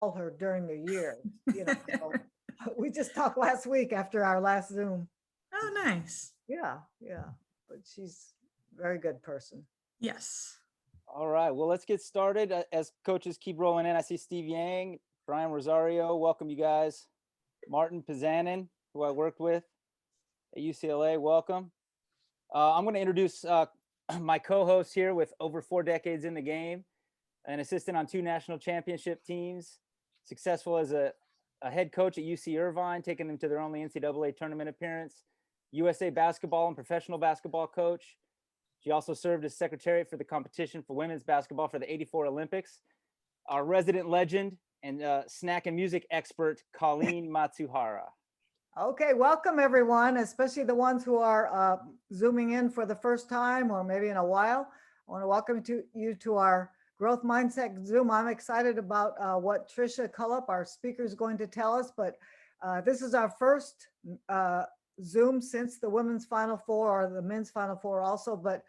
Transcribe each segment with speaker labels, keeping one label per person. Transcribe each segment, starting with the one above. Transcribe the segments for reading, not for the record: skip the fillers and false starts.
Speaker 1: call her during the year, you know. So we just talked last week after our last Zoom.
Speaker 2: Oh, nice.
Speaker 1: Yeah, yeah. But she's a very good person.
Speaker 2: Yes.
Speaker 3: All right, well, let's get started. As coaches keep rolling in, I see Steve Yang, Brian Rosario. Welcome, you guys. Martin Pizanin, who I worked with at UCLA. Welcome. I'm going to introduce my co-host here with over 4 decades in the game, an assistant on 2 national championship teams, successful as a head coach at UC Irvine, taking them to their only NCAA tournament appearance, USA basketball and professional basketball coach. She also served as secretariat for the competition for women's basketball for the '84 Olympics. Our resident legend and snack and music expert, Colleen Matsuhara.
Speaker 1: Okay, welcome everyone, especially the ones who are Zooming in for the first time or maybe in a while. I want to welcome you to our Growth Mindset Zoom. I'm excited about what Tricia Cullop, our speaker, is going to tell us, but this is our first Zoom since the women's Final Four or the men's Final Four also, but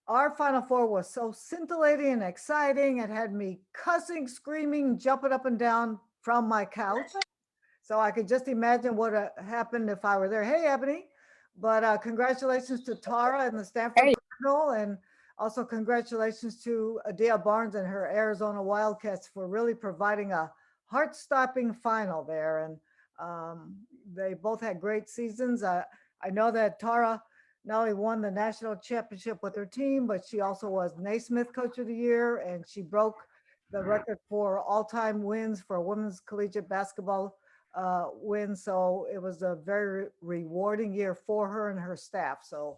Speaker 1: our Final Four was so scintillating and exciting. It had me cussing, screaming, jumping up and down from my couch. So I could just imagine what happened if I were there. Hey, Ebony. But congratulations to Tara and the Stanford Cardinal, and also congratulations to Adia Barnes and her Arizona Wildcats for really providing a heart-stopping final there. And they both had great seasons. I know that Tara not only won the national championship with her team, but she also was Naismith Coach of the Year, and she broke the record for all-time wins for women's collegiate basketball win. So it was a very rewarding year for her and her staff. So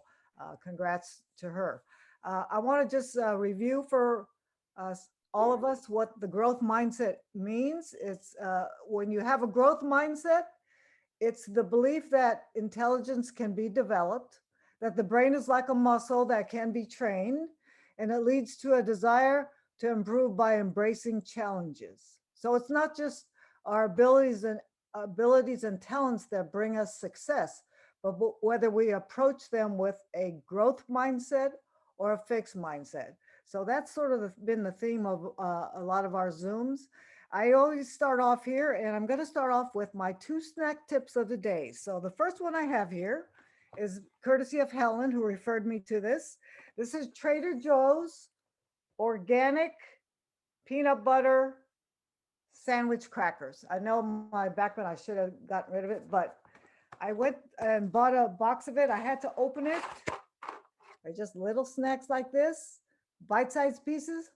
Speaker 1: congrats to her. I want to just review for all of us what the growth mindset means. It's when you have a growth mindset, it's the belief that intelligence can be developed, that the brain is like a muscle that can be trained, and it leads to a desire to improve by embracing challenges. So it's not just our abilities and talents that bring us success, but whether we approach them with a growth mindset or a fixed mindset. So that's sort of been the theme of a lot of our Zooms. I always start off here, and I'm going to start off with my 2 snack tips of the day. So the first one I have here is courtesy of Helen, who referred me to this. This is Trader Joe's organic peanut butter sandwich crackers. I know my backman, I should have gotten rid of it, but I went and bought a box of it. I had to open it. They're just little snacks like this, bite-sized pieces.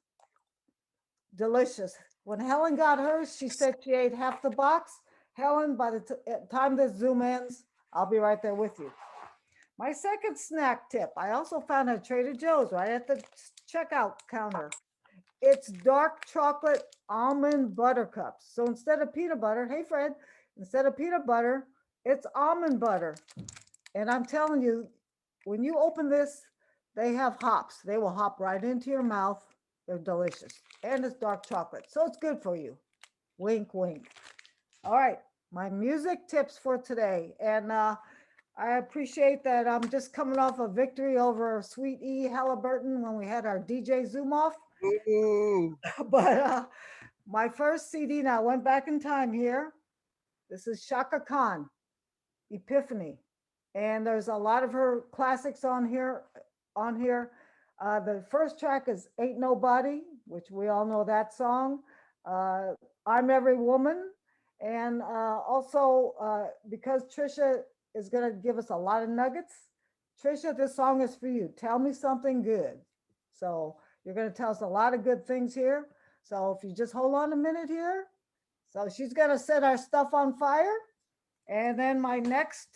Speaker 1: Delicious. When Helen got hers, she said she ate half the box. Helen, by the time this Zoom ends, I'll be right there with you. My second snack tip, I also found at Trader Joe's right at the checkout counter. It's dark chocolate almond butter cups. So instead of peanut butter, hey Fred, instead of peanut butter, it's almond butter. And I'm telling you, when you open this, they have hops. They will hop right into your mouth. They're delicious. And it's dark chocolate. So it's good for you. Wink, wink. All right, my music tips for today. And I appreciate that I'm just coming off a victory over Sweet E Halliburton when we had our DJ Zoom off.
Speaker 4: Ooh.
Speaker 1: But my first CD, now I went back in time here. This is Shaka Khan, Epiphany. And there's a lot of her classics on here. The first track is Ain't Nobody, which we all know that song. I'm Every Woman. And also, because Tricia is going to give us a lot of nuggets, Tricia, this song is for you. Tell me something good. So you're going to tell us a lot of good things here. So if you just hold on a minute here. So she's going to set our stuff on fire. And then my next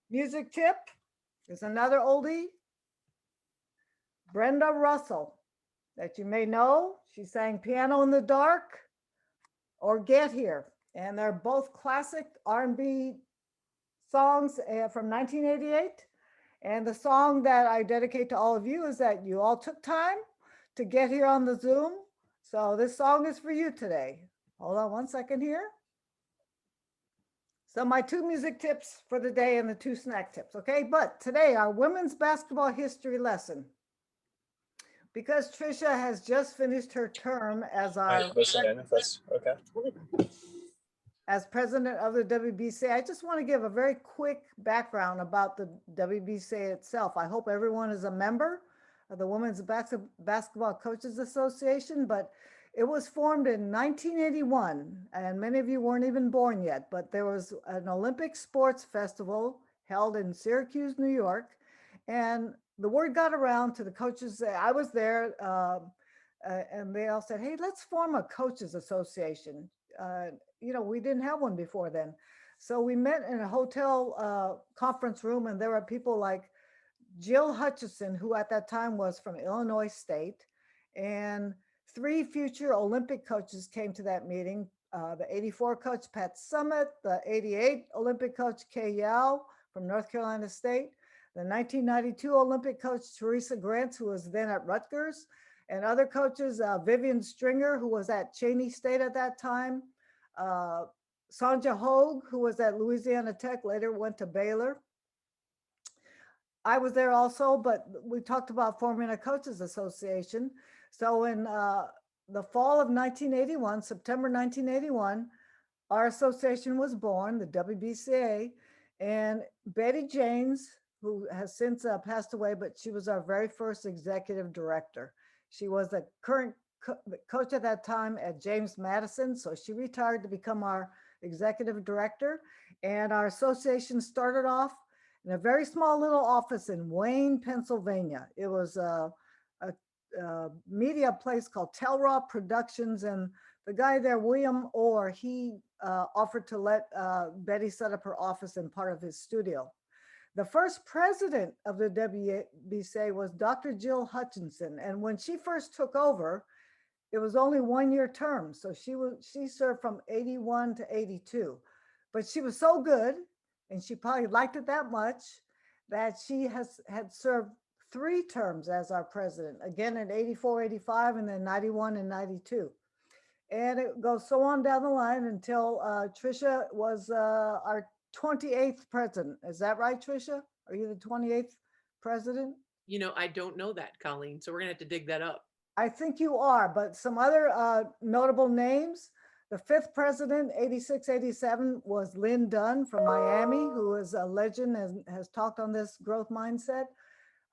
Speaker 1: music tip is another oldie, Brenda Russell, that you may know. She sang Piano in the Dark or Get Here. And they're both classic R&B songs from 1988. And the song that I dedicate to all of you is that you all took time to get here on the Zoom. So this song is for you today. Hold on one second here. So my 2 music tips for the day and the 2 snack tips, okay? But today, our women's basketball history lesson. Because Tricia has just finished her term as our
Speaker 4: Listen in if that's okay.
Speaker 1: as president of the WBCA, I just want to give a very quick background about the WBCA itself. I hope everyone is a member of the Women's Basketball Coaches Association, but it was formed in 1981, and many of you weren't even born yet, but there was an Olympic sports festival held in Syracuse, New York, and the word got around to the coaches. I was there, and they all said, hey, let's form a coaches association. We didn't have one before then. So we met in a hotel conference room, and there were people like Jill Hutchison, who at that time was from Illinois State, and 3 future Olympic coaches came to that meeting. The 84 coach, Pat Summit, the 88 Olympic coach, Kay Yao from North Carolina State, the 1992 Olympic coach, Teresa Grant, who was then at Rutgers, and other coaches, Vivian Stringer, who was at Cheney State at that time, Sonja Hogue, who was at Louisiana Tech, later went to Baylor. I was there also, but we talked about forming a coaches association. So in the fall of 1981, September 1981, our association was born, the WBCA, and Betty Janes, who has since passed away, but she was our very first executive director. She was the current coach at that time at James Madison, so she retired to become our executive director. And our association started off in a very small little office in Wayne, Pennsylvania. It was a media place called Telraw Productions, and the guy there, William Orr, he offered to let Betty set up her office in part of his studio. The first president of the WBCA was Dr. Jill Hutchinson, and when she first took over, it was only 1-year term. So she served from 81 to 82, but she was so good, and she probably liked it that much, that she had served 3 terms as our president, again in 84, 85, and then 91 and 92. And it goes so on down the line until Tricia was our 28th president. Is that right, Tricia? Are you the 28th president?
Speaker 5: I don't know that, Colleen, so we're gonna have to dig that up.
Speaker 1: I think you are, but some other notable names. The 5th president, 86, 87, was Lynn Dunn from Miami, who is a legend and has talked on this growth mindset.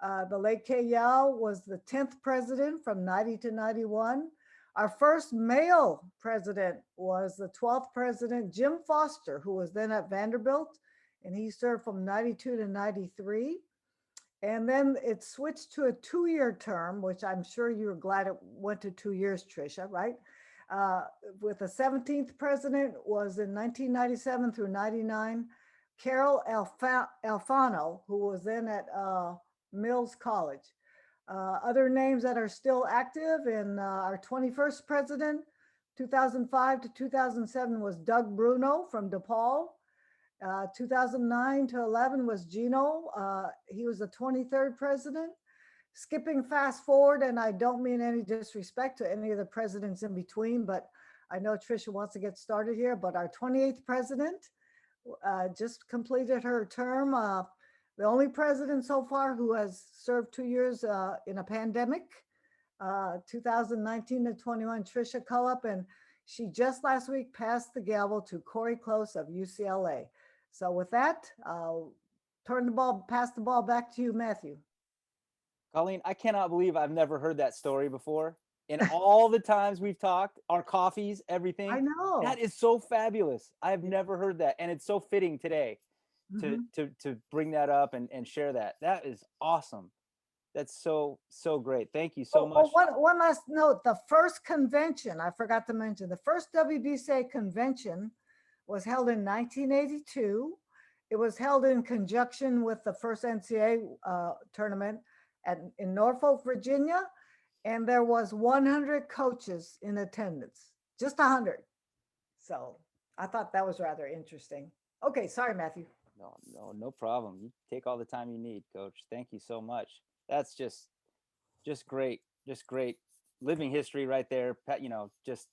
Speaker 1: The late Kay Yao was the 10th president from 90 to 91. Our first male president was the 12th president, Jim Foster, who was then at Vanderbilt, and he served from 92 to 93. And then it switched to a 2-year term, which I'm sure you were glad it went to 2 years, Tricia, right? With the 17th president was in 1997 through 99, Carol Alfano, who was then at Mills College. Other names that are still active in our 21st president, 2005 to 2007 was Doug Bruno from DePaul. 2009 to 11 was Gino. He was the 23rd president. Skipping fast forward, and I don't mean any disrespect to any of the presidents in between, but I know Tricia wants to get started here, but our 28th president just completed her term. The only president so far who has served 2 years in a pandemic, 2019 to 21, Tricia Cullop, and she just last week passed the gavel to Corey Close of UCLA. So with that, I'll pass the ball back to you, Matthew.
Speaker 3: Colleen, I cannot believe I've never heard that story before. In all the times we've talked, our coffees, everything.
Speaker 1: I know.
Speaker 3: That is so fabulous. I've never heard that. And it's so fitting today to bring that up and share that. That is awesome. That's so great. Thank you so much.
Speaker 1: One last note, the first convention, I forgot to mention, the first WBCA convention was held in 1982. It was held in conjunction with the first NCAA tournament in Norfolk, Virginia, and there was 100 coaches in attendance, just 100. So I thought that was rather interesting. Okay, sorry, Matthew.
Speaker 3: No problem. You take all the time you need, Coach. Thank you so much. That's just great. Just great living history right there. Just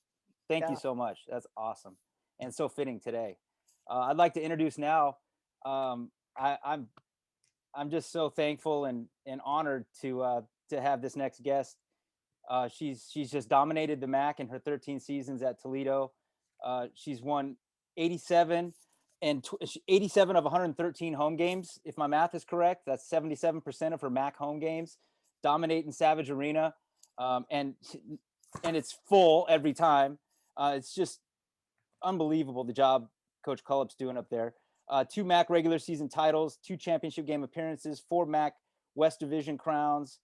Speaker 3: thank you so much. That's awesome and so fitting today. I'd like to introduce now. I'm just so thankful and honored to have this next guest She's just dominated the MAC in her 13 seasons at Toledo. She's won 87 87 of 113 home games, if my math is correct. That's 77% of her MAC home games. Dominate in Savage Arena, and it's full every time. It's just unbelievable the job Coach Cullop's doing up there. 2 MAC regular season titles, 2 championship game appearances, 4 MAC West Division crowns,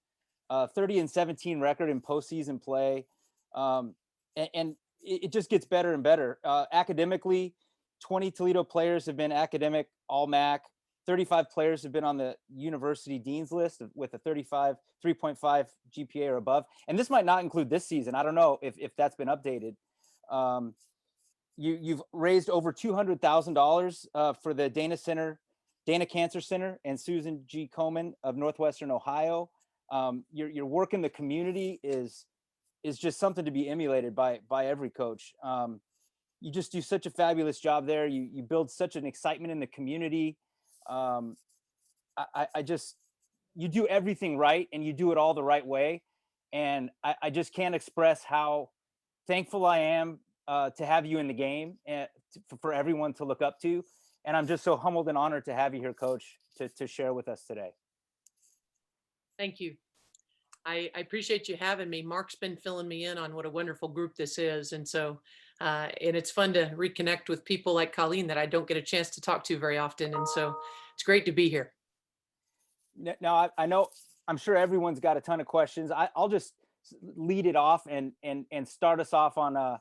Speaker 3: 30-17 record in postseason play. And it just gets better and better. Academically, 20 Toledo players have been academic All-MAC. 35 players have been on the university dean's list with a 3.5 GPA or above. And this might not include this season. I don't know if that's been updated. You've raised over $200,000 for the Dana Cancer Center and Susan G. Komen of Northwestern Ohio. Your work in the community is just something to be emulated by every coach. You just do such a fabulous job there. You build such an excitement in the community. You do everything right, and you do it all the right way. And I just can't express how thankful I am to have you in the game and for everyone to look up to. And I'm just so humbled and honored to have you here, Coach, to share with us today.
Speaker 5: Thank you. I appreciate you having me. Mark's been filling me in on what a wonderful group this is. And so, and it's fun to reconnect with people like Colleen that I don't get a chance to talk to very often. And so it's great to be here.
Speaker 3: Now, I know, I'm sure everyone's got a ton of questions. I'll just lead it off and start us off on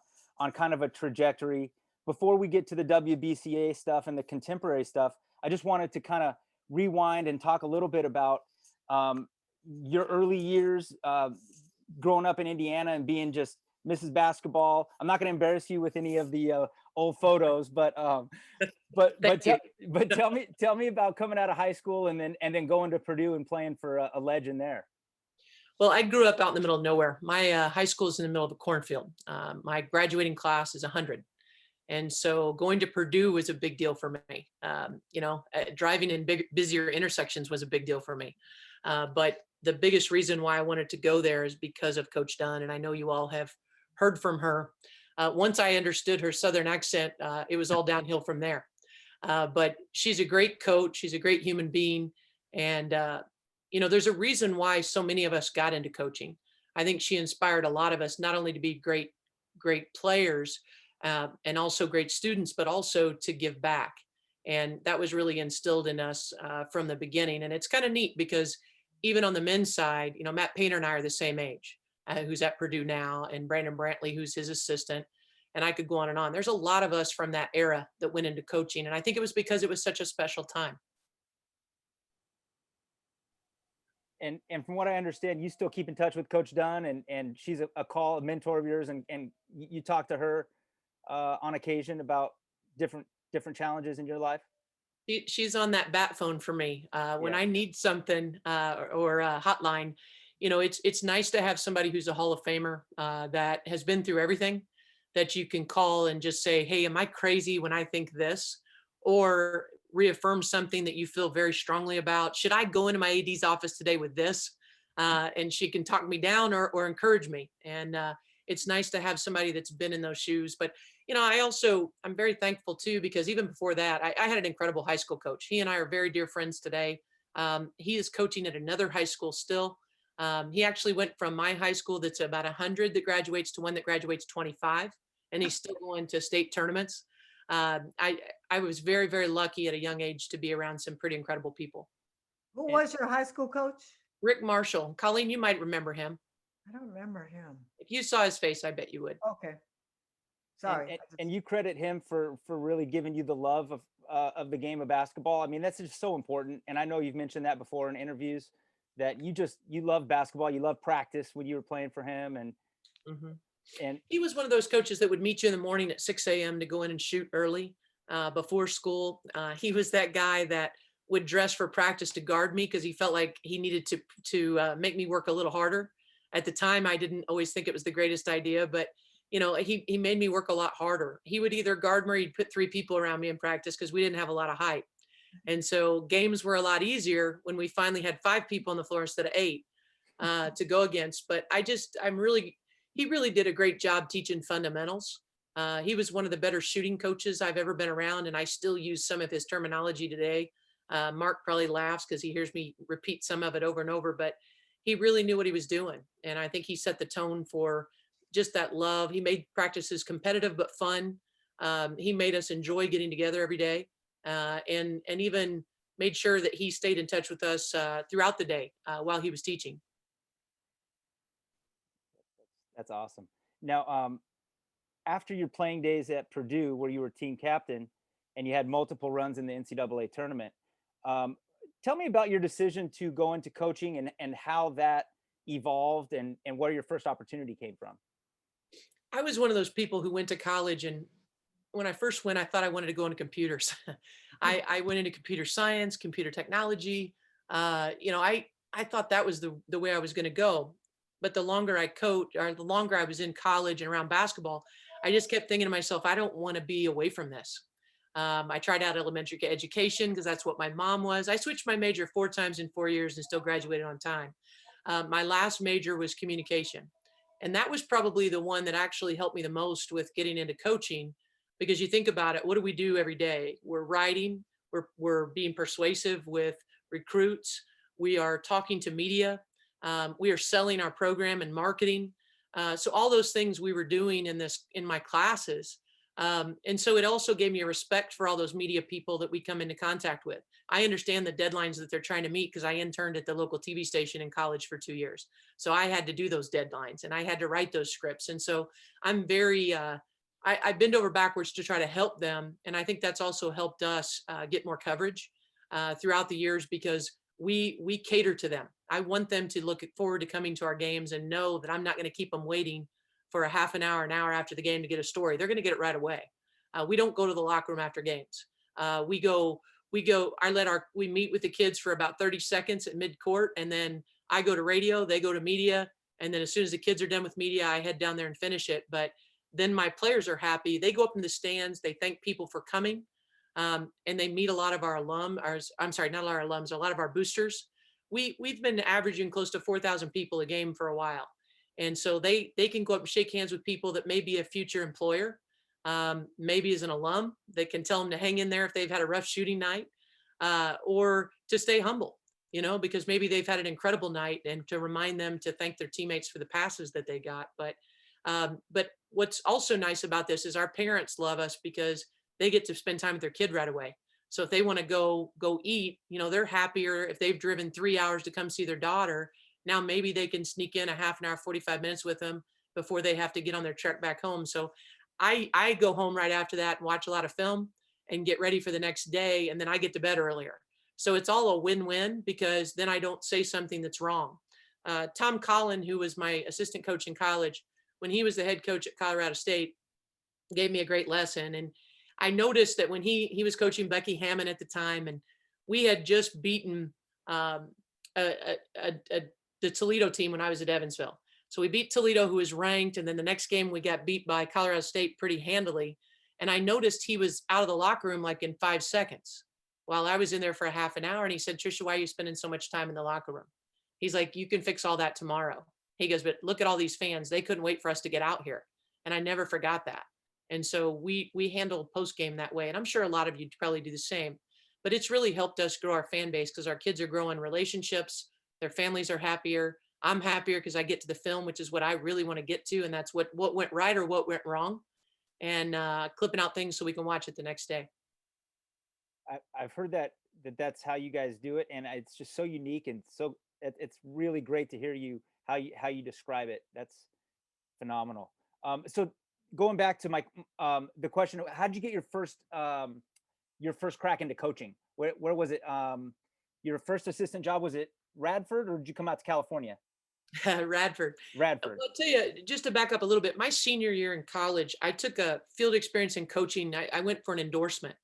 Speaker 3: kind of a trajectory. Before we get to the WBCA stuff and the contemporary stuff, I just wanted to kind of rewind and talk a little bit about your early years growing up in Indiana and being just Mrs. Basketball. I'm not going to embarrass you with any of the old photos, but tell me about coming out of high school and then going to Purdue and playing for a legend there.
Speaker 5: Well, I grew up out in the middle of nowhere. My high school is in the middle of a cornfield. My graduating class is 100. And so going to Purdue was a big deal for me. Driving in busier intersections was a big deal for me. But the biggest reason why I wanted to go there is because of Coach Dunn. And I know you all have heard from her. Once I understood her Southern accent, it was all downhill from there. But she's a great coach. She's a great human being. And, there's a reason why so many of us got into coaching. I think she inspired a lot of us, not only to be great players and also great students, but also to give back. And that was really instilled in us from the beginning. And it's kind of neat because even on the men's side, Matt Painter and I are the same age, who's at Purdue now, and Brandon Brantley, who's his assistant. And I could go on and on. There's a lot of us from that era that went into coaching. And I think it was because it was such a special time.
Speaker 3: And from what I understand, you still keep in touch with Coach Dunn, and she's a mentor of yours, and you talk to her on occasion about different challenges in your life.
Speaker 5: She's on that bat phone for me when I need something or a hotline. It's nice to have somebody who's a Hall of Famer that has been through everything, that you can call and just say, hey, am I crazy when I think this? Or reaffirm something that you feel very strongly about. Should I go into my AD's office today with this? And she can talk me down or encourage me. And it's nice to have somebody that's been in those shoes. But, I'm very thankful too, because even before that, I had an incredible high school coach. He and I are very dear friends today. He is coaching at another high school still. He actually went from my high school that's about 100 that graduates to one that graduates 25. And he's still going to state tournaments. I was very, very lucky at a young age to be around some pretty incredible people.
Speaker 1: Who was your high school coach?
Speaker 5: Rick Marshall. Colleen, you might remember him.
Speaker 1: I don't remember him.
Speaker 5: If you saw his face, I bet you would.
Speaker 1: Okay. Sorry.
Speaker 3: And you credit him for really giving you the love of the game of basketball. I mean, that's just so important. And I know you've mentioned that before in interviews, that you love basketball. You love practice when you were playing for him. And
Speaker 5: he was one of those coaches that would meet you in the morning at 6 a.m. to go in and shoot early before school. He was that guy that would dress for practice to guard me because he felt like he needed to make me work a little harder. At the time, I didn't always think it was the greatest idea, but he made me work a lot harder. He would either guard me or he'd put 3 people around me in practice because we didn't have a lot of height. And so games were a lot easier when we finally had 5 people on the floor instead of 8. to go against. But he really did a great job teaching fundamentals. He was one of the better shooting coaches I've ever been around, and I still use some of his terminology today. Mark probably laughs because he hears me repeat some of it over and over, but he really knew what he was doing. And I think he set the tone for just that love. He made practices competitive but fun. He made us enjoy getting together every day, and even made sure that he stayed in touch with us throughout the day while he was teaching.
Speaker 3: That's awesome. Now, after your playing days at Purdue, where you were team captain and you had multiple runs in the NCAA tournament, tell me about your decision to go into coaching and how that evolved and where your first opportunity came from.
Speaker 5: I was one of those people who went to college, and when I first went, I thought I wanted to go into computers. I went into computer science, computer technology. I thought that was the way I was going to go. But the longer I coached, or the longer I was in college and around basketball, I just kept thinking to myself, I don't want to be away from this. I tried out elementary education because that's what my mom was. I switched my major 4 times in 4 years and still graduated on time. My last major was communication. And that was probably the one that actually helped me the most with getting into coaching, because you think about it, what do we do every day? We're writing, we're being persuasive with recruits, we are talking to media, we are selling our program and marketing. So all those things we were doing in my classes. And so it also gave me a respect for all those media people that we come into contact with. I understand the deadlines that they're trying to meet because I interned at the local TV station in college for 2 years. So I had to do those deadlines and I had to write those scripts. And so I'm very, I bend over backwards to try to help them. And I think that's also helped us get more coverage throughout the years, because we cater to them. I want them to look forward to coming to our games and know that I'm not going to keep them waiting for a half an hour after the game to get a story. They're going to get it right away. We don't go to the locker room after games. We meet with the kids for about 30 seconds at mid-court, and then I go to radio, they go to media, and then as soon as the kids are done with media, I head down there and finish it. But then my players are happy. They go up in the stands, they thank people for coming, and they meet a lot of our not our alums, a lot of our boosters. We've been averaging close to 4,000 people a game for a while. And so they can go up and shake hands with people that may be a future employer, maybe as an alum. They can tell them to hang in there if they've had a rough shooting night, or to stay humble, because maybe they've had an incredible night, and to remind them to thank their teammates for the passes that they got. But what's also nice about this is our parents love us because they get to spend time with their kid right away. So if they want to go eat, they're happier if they've driven 3 hours to come see their daughter. Now maybe they can sneak in a half an hour, 45 minutes with them before they have to get on their trek back home. So I go home right after that and watch a lot of film and get ready for the next day. And then I get to bed earlier. So it's all a win-win, because then I don't say something that's wrong. Tom Collin, who was my assistant coach in college, when he was the head coach at Colorado State, gave me a great lesson. And I noticed that when he was coaching Becky Hammond at the time, and we had just beaten the Toledo team when I was at Evansville. So we beat Toledo, who was ranked. And then the next game we got beat by Colorado State pretty handily. And I noticed he was out of the locker room like in 5 seconds while I was in there for a half an hour. And he said, "Tricia, why are you spending so much time in the locker room?" He's like, "You can fix all that tomorrow." He goes, "But look at all these fans. They couldn't wait for us to get out here." And I never forgot that. And so we handle post game that way. And I'm sure a lot of you probably do the same, but it's really helped us grow our fan base, because our kids are growing relationships. Their families are happier. I'm happier because I get to the film, which is what I really want to get to. And that's what went right or what went wrong, and clipping out things so we can watch it the next day.
Speaker 3: I've heard that's how you guys do it. And it's just so unique. And so it's really great to hear how you describe it. That's phenomenal. So going back to the question, how did you get your first crack into coaching? Where was it? Your first assistant job, was it Radford, or did you come out to California?
Speaker 5: Radford.
Speaker 3: Radford.
Speaker 5: I'll tell you, just to back up a little bit, my senior year in college, I took a field experience in coaching. I went for an endorsement.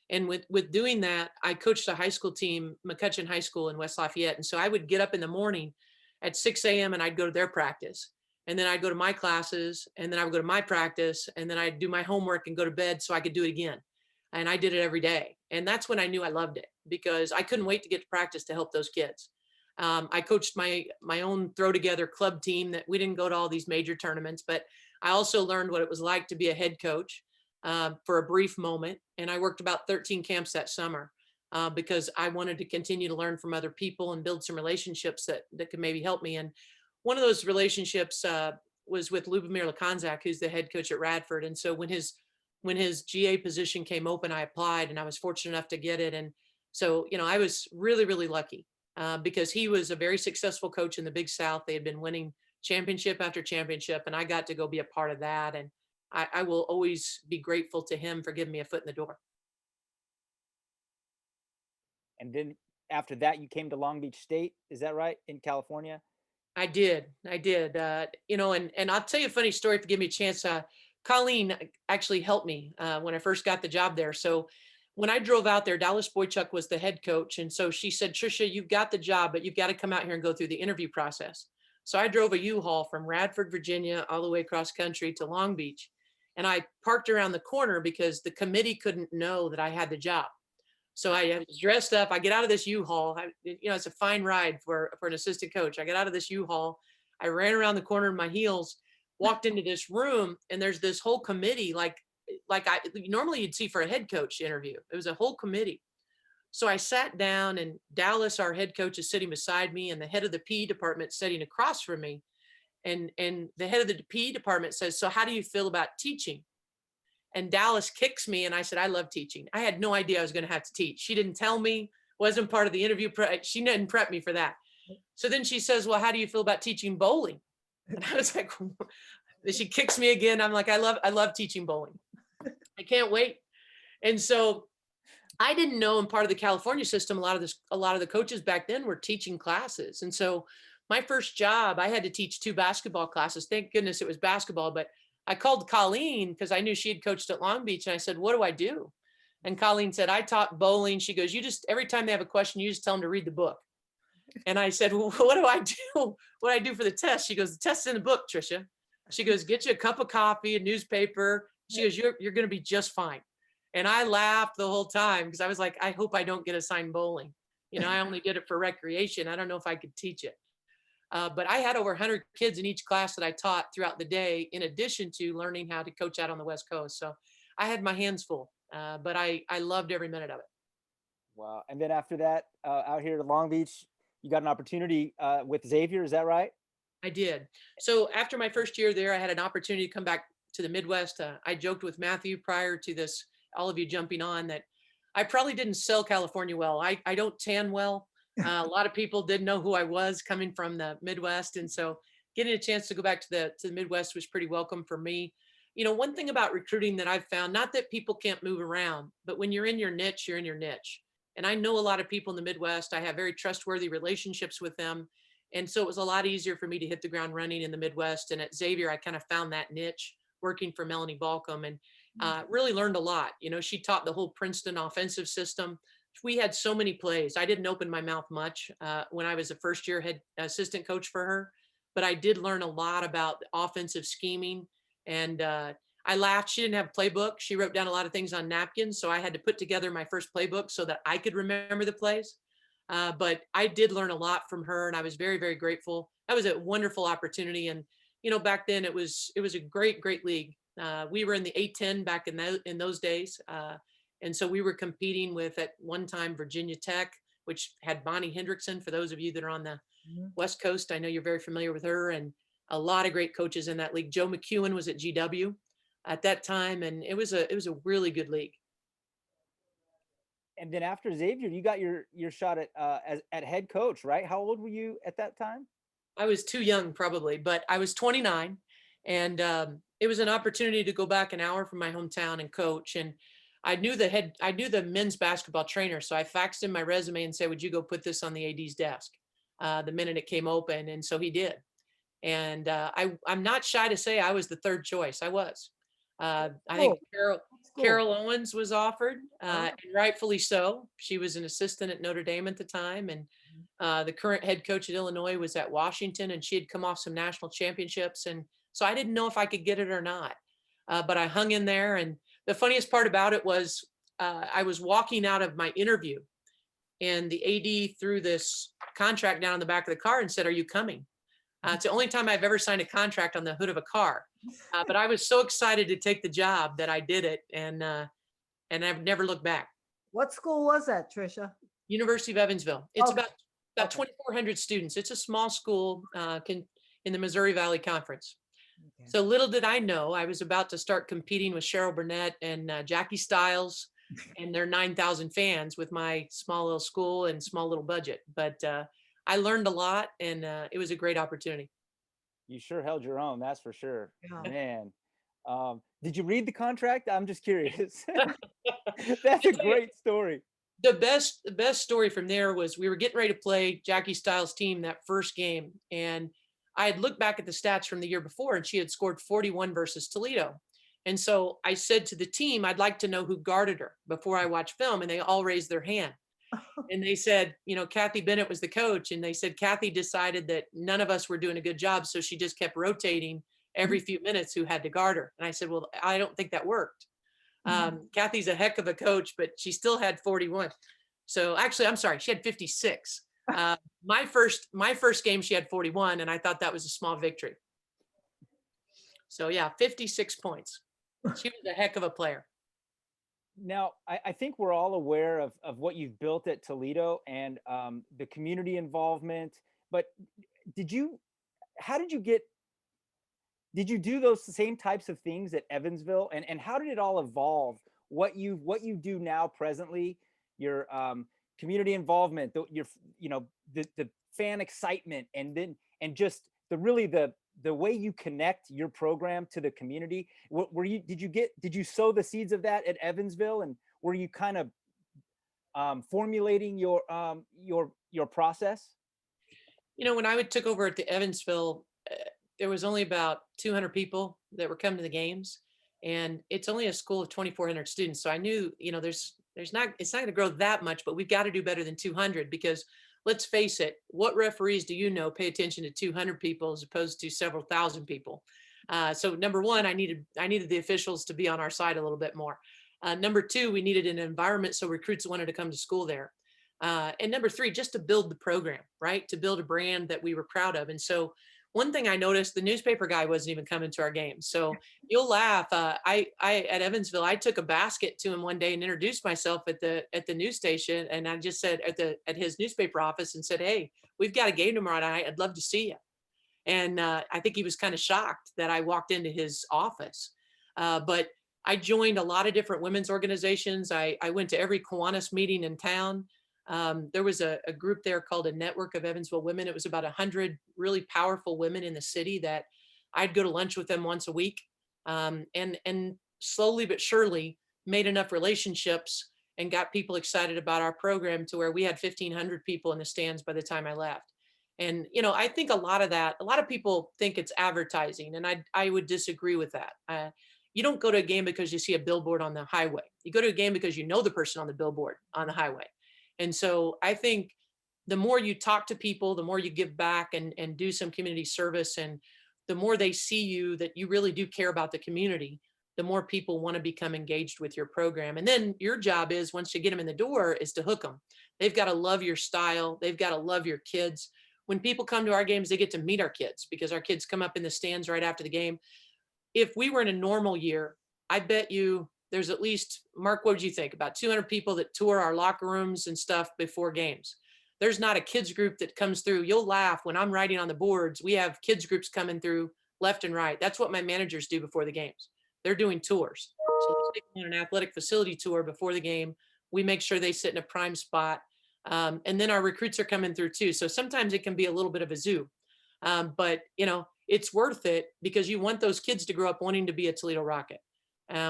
Speaker 5: And with doing that, I coached a high school team, McCutcheon High School in West Lafayette. And so I would get up in the morning at 6 a.m. and I'd go to their practice. And then I'd go to my classes, and then I would go to my practice, and then I'd do my homework and go to bed so I could do it again. And I did it every day. And that's when I knew I loved it, because I couldn't wait to get to practice to help those kids. I coached my own throw together club team that we didn't go to all these major tournaments, but I also learned what it was like to be a head coach for a brief moment. And I worked about 13 camps that summer because I wanted to continue to learn from other people and build some relationships that could maybe help me. And one of those relationships was with Lubomir Lakanzak, who's the head coach at Radford. And so when his GA position came open, I applied and I was fortunate enough to get it. And so, I was really, really lucky because he was a very successful coach in the Big South. They had been winning championship after championship, and I got to go be a part of that. And I will always be grateful to him for giving me a foot in the door.
Speaker 3: And then after that, you came to Long Beach State. Is that right? In California?
Speaker 5: I did. And I'll tell you a funny story if you give me a chance. Colleen actually helped me when I first got the job there. So when I drove out there, Dallas Boychuk was the head coach. And so she said, Tricia, you've got the job, but you've got to come out here and go through the interview process. So I drove a U-Haul from Radford, Virginia, all the way across country to Long Beach. And I parked around the corner because the committee couldn't know that I had the job. So I was dressed up. I get out of this U-Haul. It's a fine ride for an assistant coach. I get out of this U-Haul. I ran around the corner in my heels, walked into this room, and there's this whole committee like normally you'd see for a head coach interview. It was a whole committee. So I sat down, and Dallas, our head coach, is sitting beside me, and the head of the PE department sitting across from me. And the head of the PE department says, so how do you feel about teaching? And Dallas kicks me, and I said, I love teaching. I had no idea I was going to have to teach. She didn't tell me, wasn't part of the interview. She didn't prep me for that. So then she says, well, how do you feel about teaching bowling? And I was like, she kicks me again. I'm like, I love teaching bowling. I can't wait. And so I didn't know, in part of the California system, a lot of the coaches back then were teaching classes. And so my first job, I had to teach 2 basketball classes. Thank goodness it was basketball, but I called Colleen because I knew she had coached at Long Beach. And I said, what do I do? And Colleen said, I taught bowling. She goes, every time they have a question, you just tell them to read the book. And I said, well, what do I do? What do I do for the test? She goes, the test's in the book, Tricia. She goes, get you a cup of coffee, a newspaper. She goes, you're going to be just fine. And I laughed the whole time because I was like, I hope I don't get assigned bowling. I only did it for recreation. I don't know if I could teach it. But I had over 100 kids in each class that I taught throughout the day, in addition to learning how to coach out on the West Coast. So I had my hands full, but I loved every minute of it.
Speaker 3: Wow. And then after that, out here at Long Beach, you got an opportunity with Xavier. Is that right?
Speaker 5: I did. So after my first year there, I had an opportunity to come back to the Midwest. I joked with Matthew prior to this, all of you jumping on, that I probably didn't sell California well. I don't tan well. A lot of people didn't know who I was coming from the Midwest. And so getting a chance to go back to the Midwest was pretty welcome for me. One thing about recruiting that I've found, not that people can't move around, but when you're in your niche, you're in your niche. And I know a lot of people in the Midwest. I have very trustworthy relationships with them. And so it was a lot easier for me to hit the ground running in the Midwest. And at Xavier, I kind of found that niche working for Melanie Balcom, and really learned a lot. She taught the whole Princeton offensive system. We had so many plays. I didn't open my mouth much when I was a first year head assistant coach for her, but I did learn a lot about offensive scheming. And I laughed. She didn't have a playbook. She wrote down a lot of things on napkins. So I had to put together my first playbook so that I could remember the plays. But I did learn a lot from her, and I was very, very grateful. That was a wonderful opportunity. And, back then it was a great, great league. We were in the A-10 back in those days. And so we were competing with, at one time, Virginia Tech, which had Bonnie Hendrickson. For those of you that are on the West Coast, I know you're very familiar with her, and a lot of great coaches in that league. Joe McEwen was at GW at that time, and it was a really good league.
Speaker 3: And then after Xavier, you got your shot at head coach, right? How old were you at that time?
Speaker 5: I was too young probably, but I was 29, and it was an opportunity to go back an hour from my hometown and coach. And I knew the men's basketball trainer. So I faxed him my resume and said, would you go put this on the AD's desk the minute it came open? And so he did. And I'm not shy to say I was the third choice. I was. I think Carol Owens was offered, and rightfully so. She was an assistant at Notre Dame at the time. And the current head coach at Illinois was at Washington, and she had come off some national championships. And so I didn't know if I could get it or not, but I hung in there. And the funniest part about it was I was walking out of my interview, and the AD threw this contract down on the back of the car and said, "Are you coming?" It's the only time I've ever signed a contract on the hood of a car. But I was so excited to take the job that I did it, and I've never looked back.
Speaker 1: What school was that, Tricia?
Speaker 5: University of Evansville. It's
Speaker 1: Okay.
Speaker 5: about
Speaker 1: Okay.
Speaker 5: 2,400 students. It's a small school in the Missouri Valley Conference.
Speaker 1: Okay.
Speaker 5: So little did I know, I was about to start competing with Cheryl Burnett and Jackie Stiles and their 9,000 fans with my small little school and small little budget. But I learned a lot, and it was a great opportunity.
Speaker 3: You sure held your own, that's for sure.
Speaker 1: Yeah.
Speaker 3: Man, did you read the contract? I'm just curious. That's a great story.
Speaker 5: The best story from there was we were getting ready to play Jackie Stiles' team that first game, and I had looked back at the stats from the year before, and she had scored 41 versus Toledo. And so I said to the team, I'd like to know who guarded her before I watch film, and they all raised their hand. And they said, Kathy Bennett was the coach, and they said Kathy decided that none of us were doing a good job, so she just kept rotating every few minutes who had to guard her. And I said, well, I don't think that worked. Kathy's a heck of a coach, but she still had 41. So actually, I'm sorry, she had 56. My first game, she had 41, and I thought that was a small victory. So yeah, 56 points. She was a heck of a player.
Speaker 3: Now, I think we're all aware of what you've built at Toledo and the community involvement, but did you do those same types of things at Evansville, and how did it all evolve? What you do now presently, your community involvement, the fan excitement, and just the way you connect your program to the community. Did you sow the seeds of that at Evansville, and were you kind of formulating your process?
Speaker 5: When I took over at the Evansville, there was only about 200 people that were coming to the games, and it's only a school of 2,400 students. So I knew, it's not going to grow that much, but we've got to do better than 200, because let's face it, what referees do you know pay attention to 200 people as opposed to several thousand people? So number one, I needed the officials to be on our side a little bit more. Number two, we needed an environment so recruits wanted to come to school there. And number three, just to build the program, right? To build a brand that we were proud of. And so one thing I noticed, the newspaper guy wasn't even coming to our games. So you'll laugh. I at Evansville, I took a basket to him one day and introduced myself at the news station, and I just said at his newspaper office and said, "Hey, we've got a game tomorrow night. I'd love to see you." And I think he was kind of shocked that I walked into his office. But I joined a lot of different women's organizations. I went to every Kiwanis meeting in town. There was a group there called a Network of Evansville Women. It was about 100 really powerful women in the city that I'd go to lunch with them once a week, and slowly but surely made enough relationships and got people excited about our program to where we had 1,500 people in the stands by the time I left. And I think a lot of people think it's advertising, and I would disagree with that. You don't go to a game because you see a billboard on the highway. You go to a game because you know the person on the billboard on the highway. And so I think the more you talk to people, the more you give back and do some community service, and the more they see you that you really do care about the community, the more people want to become engaged with your program. And then your job is, once you get them in the door, is to hook them. They've got to love your style. They've got to love your kids. When people come to our games, they get to meet our kids, because our kids come up in the stands right after the game. If we were in a normal year, I bet you there's at least, Mark, what would you think? About 200 people that tour our locker rooms and stuff before games. There's not a kids group that comes through. You'll laugh when I'm writing on the boards. We have kids groups coming through left and right. That's what my managers do before the games. They're doing tours. So they take an athletic facility tour before the game. We make sure they sit in a prime spot. And then our recruits are coming through too. So sometimes it can be a little bit of a zoo. But it's worth it, because you want those kids to grow up wanting to be a Toledo Rocket.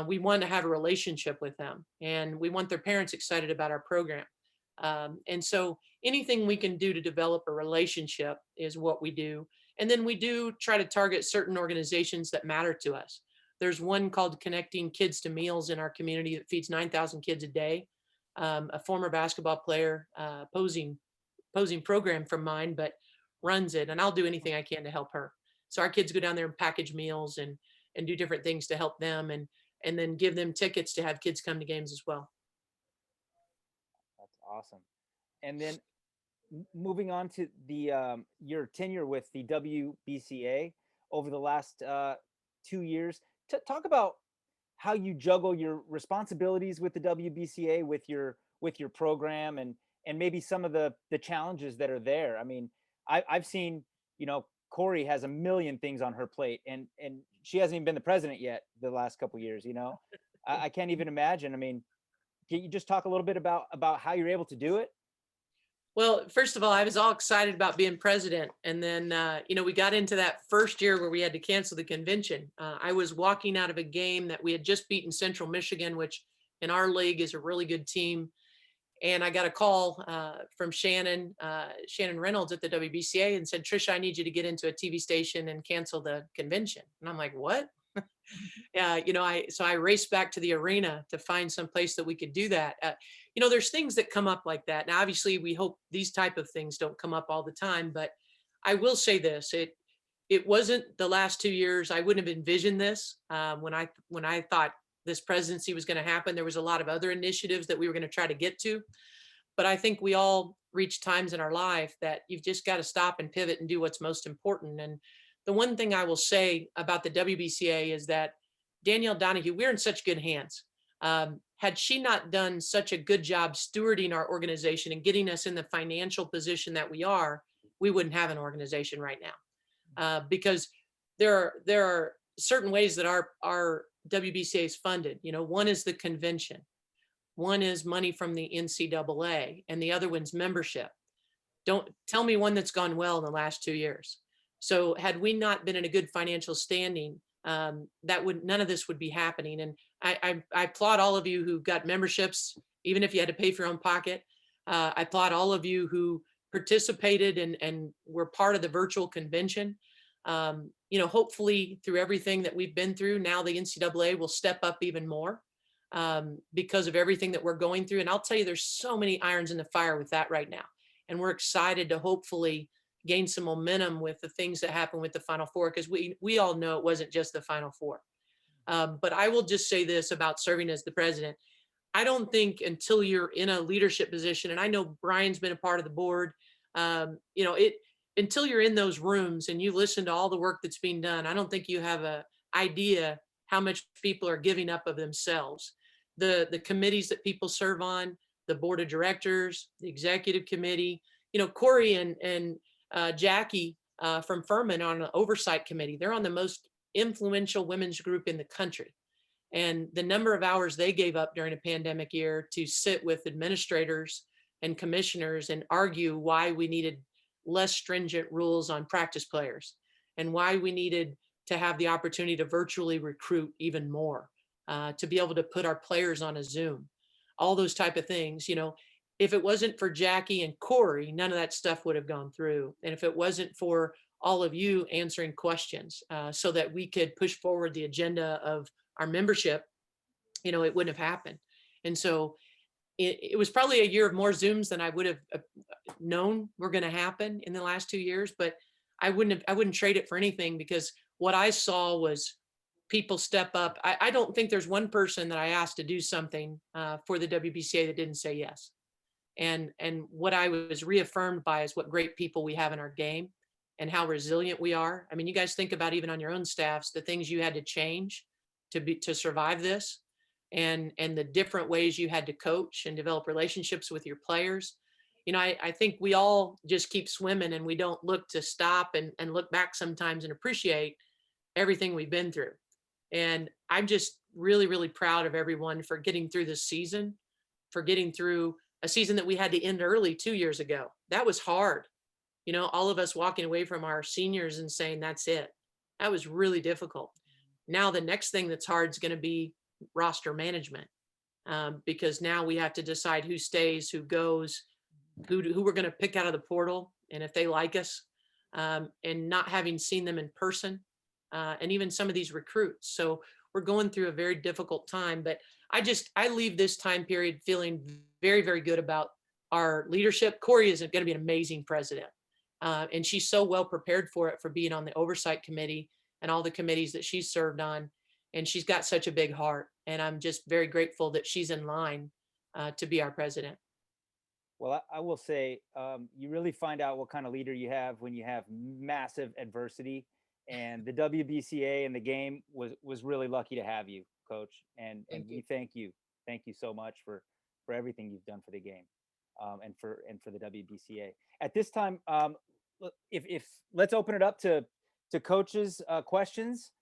Speaker 5: We want to have a relationship with them, and we want their parents excited about our program. And so anything we can do to develop a relationship is what we do. And then we do try to target certain organizations that matter to us. There's one called Connecting Kids to Meals in our community that feeds 9,000 kids a day. A former basketball player, posing program from mine, but runs it, and I'll do anything I can to help her. So our kids go down there and package meals and do different things to help them, and then give them tickets to have kids come to games as well.
Speaker 3: That's awesome. And then moving on to the your tenure with the WBCA over the last 2 years. Talk about how you juggle your responsibilities with the WBCA with your program and maybe some of the challenges that are there. I mean, I've seen, you know, Corey has a million things on her plate, and she hasn't even been the president yet the last couple of years. You know, I can't even imagine. I mean, can you just talk a little bit about how you're able to do it?
Speaker 5: Well, first of all, I was all excited about being president. And then, we got into that first year where we had to cancel the convention. I was walking out of a game that we had just beaten Central Michigan, which in our league is a really good team. And I got a call from Shannon Reynolds at the WBCA and said, Tricia, I need you to get into a TV station and cancel the convention. And I'm like, what? So I raced back to the arena to find some place that we could do that. There's things that come up like that. Now, obviously, we hope these type of things don't come up all the time, but I will say this: it wasn't the last 2 years. I wouldn't have envisioned this when I thought this presidency was going to happen. There was a lot of other initiatives that we were going to try to get to, but I think we all reach times in our life that you've just got to stop and pivot and do what's most important. And the one thing I will say about the WBCA is that Danielle Donahue, we're in such good hands. Had she not done such a good job stewarding our organization and getting us in the financial position that we are, we wouldn't have an organization right now. Because there are certain ways that our WBCA is funded. One is the convention, one is money from the NCAA, and the other one's membership. Don't tell me one that's gone well in the last 2 years. So had we not been in a good financial standing, none of this would be happening. And I applaud all of you who got memberships, even if you had to pay for your own pocket. I applaud all of you who participated and were part of the virtual convention. Hopefully through everything that we've been through, now the NCAA will step up even more because of everything that we're going through. And I'll tell you, there's so many irons in the fire with that right now. And we're excited to hopefully gain some momentum with the things that happen with the Final Four, because we all know it wasn't just the Final Four. But I will just say this about serving as the president. I don't think until you're in a leadership position, and I know Brian's been a part of the board, until you're in those rooms and you listen to all the work that's being done, I don't think you have an idea how much people are giving up of themselves. The committees that people serve on, the board of directors, the executive committee, Corey and Jackie from Furman on an oversight committee. They're on the most influential women's group in the country. And the number of hours they gave up during a pandemic year to sit with administrators and commissioners and argue why we needed less stringent rules on practice players and why we needed to have the opportunity to virtually recruit even more, to be able to put our players on a Zoom, all those type of things. If it wasn't for Jackie and Corey, none of that stuff would have gone through. And if it wasn't for all of you answering questions so that we could push forward the agenda of our membership, it wouldn't have happened. And so it was probably a year of more Zooms than I would have known were going to happen in the last 2 years, but I wouldn't trade it for anything, because what I saw was people step up. I don't think there's one person that I asked to do something for the WBCA that didn't say yes. And what I was reaffirmed by is what great people we have in our game and how resilient we are. I mean, you guys think about even on your own staffs, the things you had to change to survive this, and the different ways you had to coach and develop relationships with your players. I think we all just keep swimming and we don't look to stop and look back sometimes and appreciate everything we've been through. And I'm just really, really proud of everyone for getting through this season, for getting through a season that we had to end early 2 years ago. That was hard. All of us walking away from our seniors and saying, that's it. That was really difficult. Now, the next thing that's hard is going to be roster management, because now we have to decide who stays, who goes, who we're going to pick out of the portal, and if they like us, and not having seen them in person, and even some of these recruits. So we're going through a very difficult time, but I leave this time period feeling very, very good about our leadership. Corey is going to be an amazing president. And she's so well prepared for it, for being on the oversight committee and all the committees that she's served on. And she's got such a big heart. And I'm just very grateful that she's in line to be our president.
Speaker 3: Well, I will say, you really find out what kind of leader you have when you have massive adversity. And the WBCA and the game was really lucky to have you, Coach. And
Speaker 5: Thank you.
Speaker 3: we thank you. Thank you so much for everything you've done for the game, and for the WBCA. At this time, if let's open it up to coaches' questions.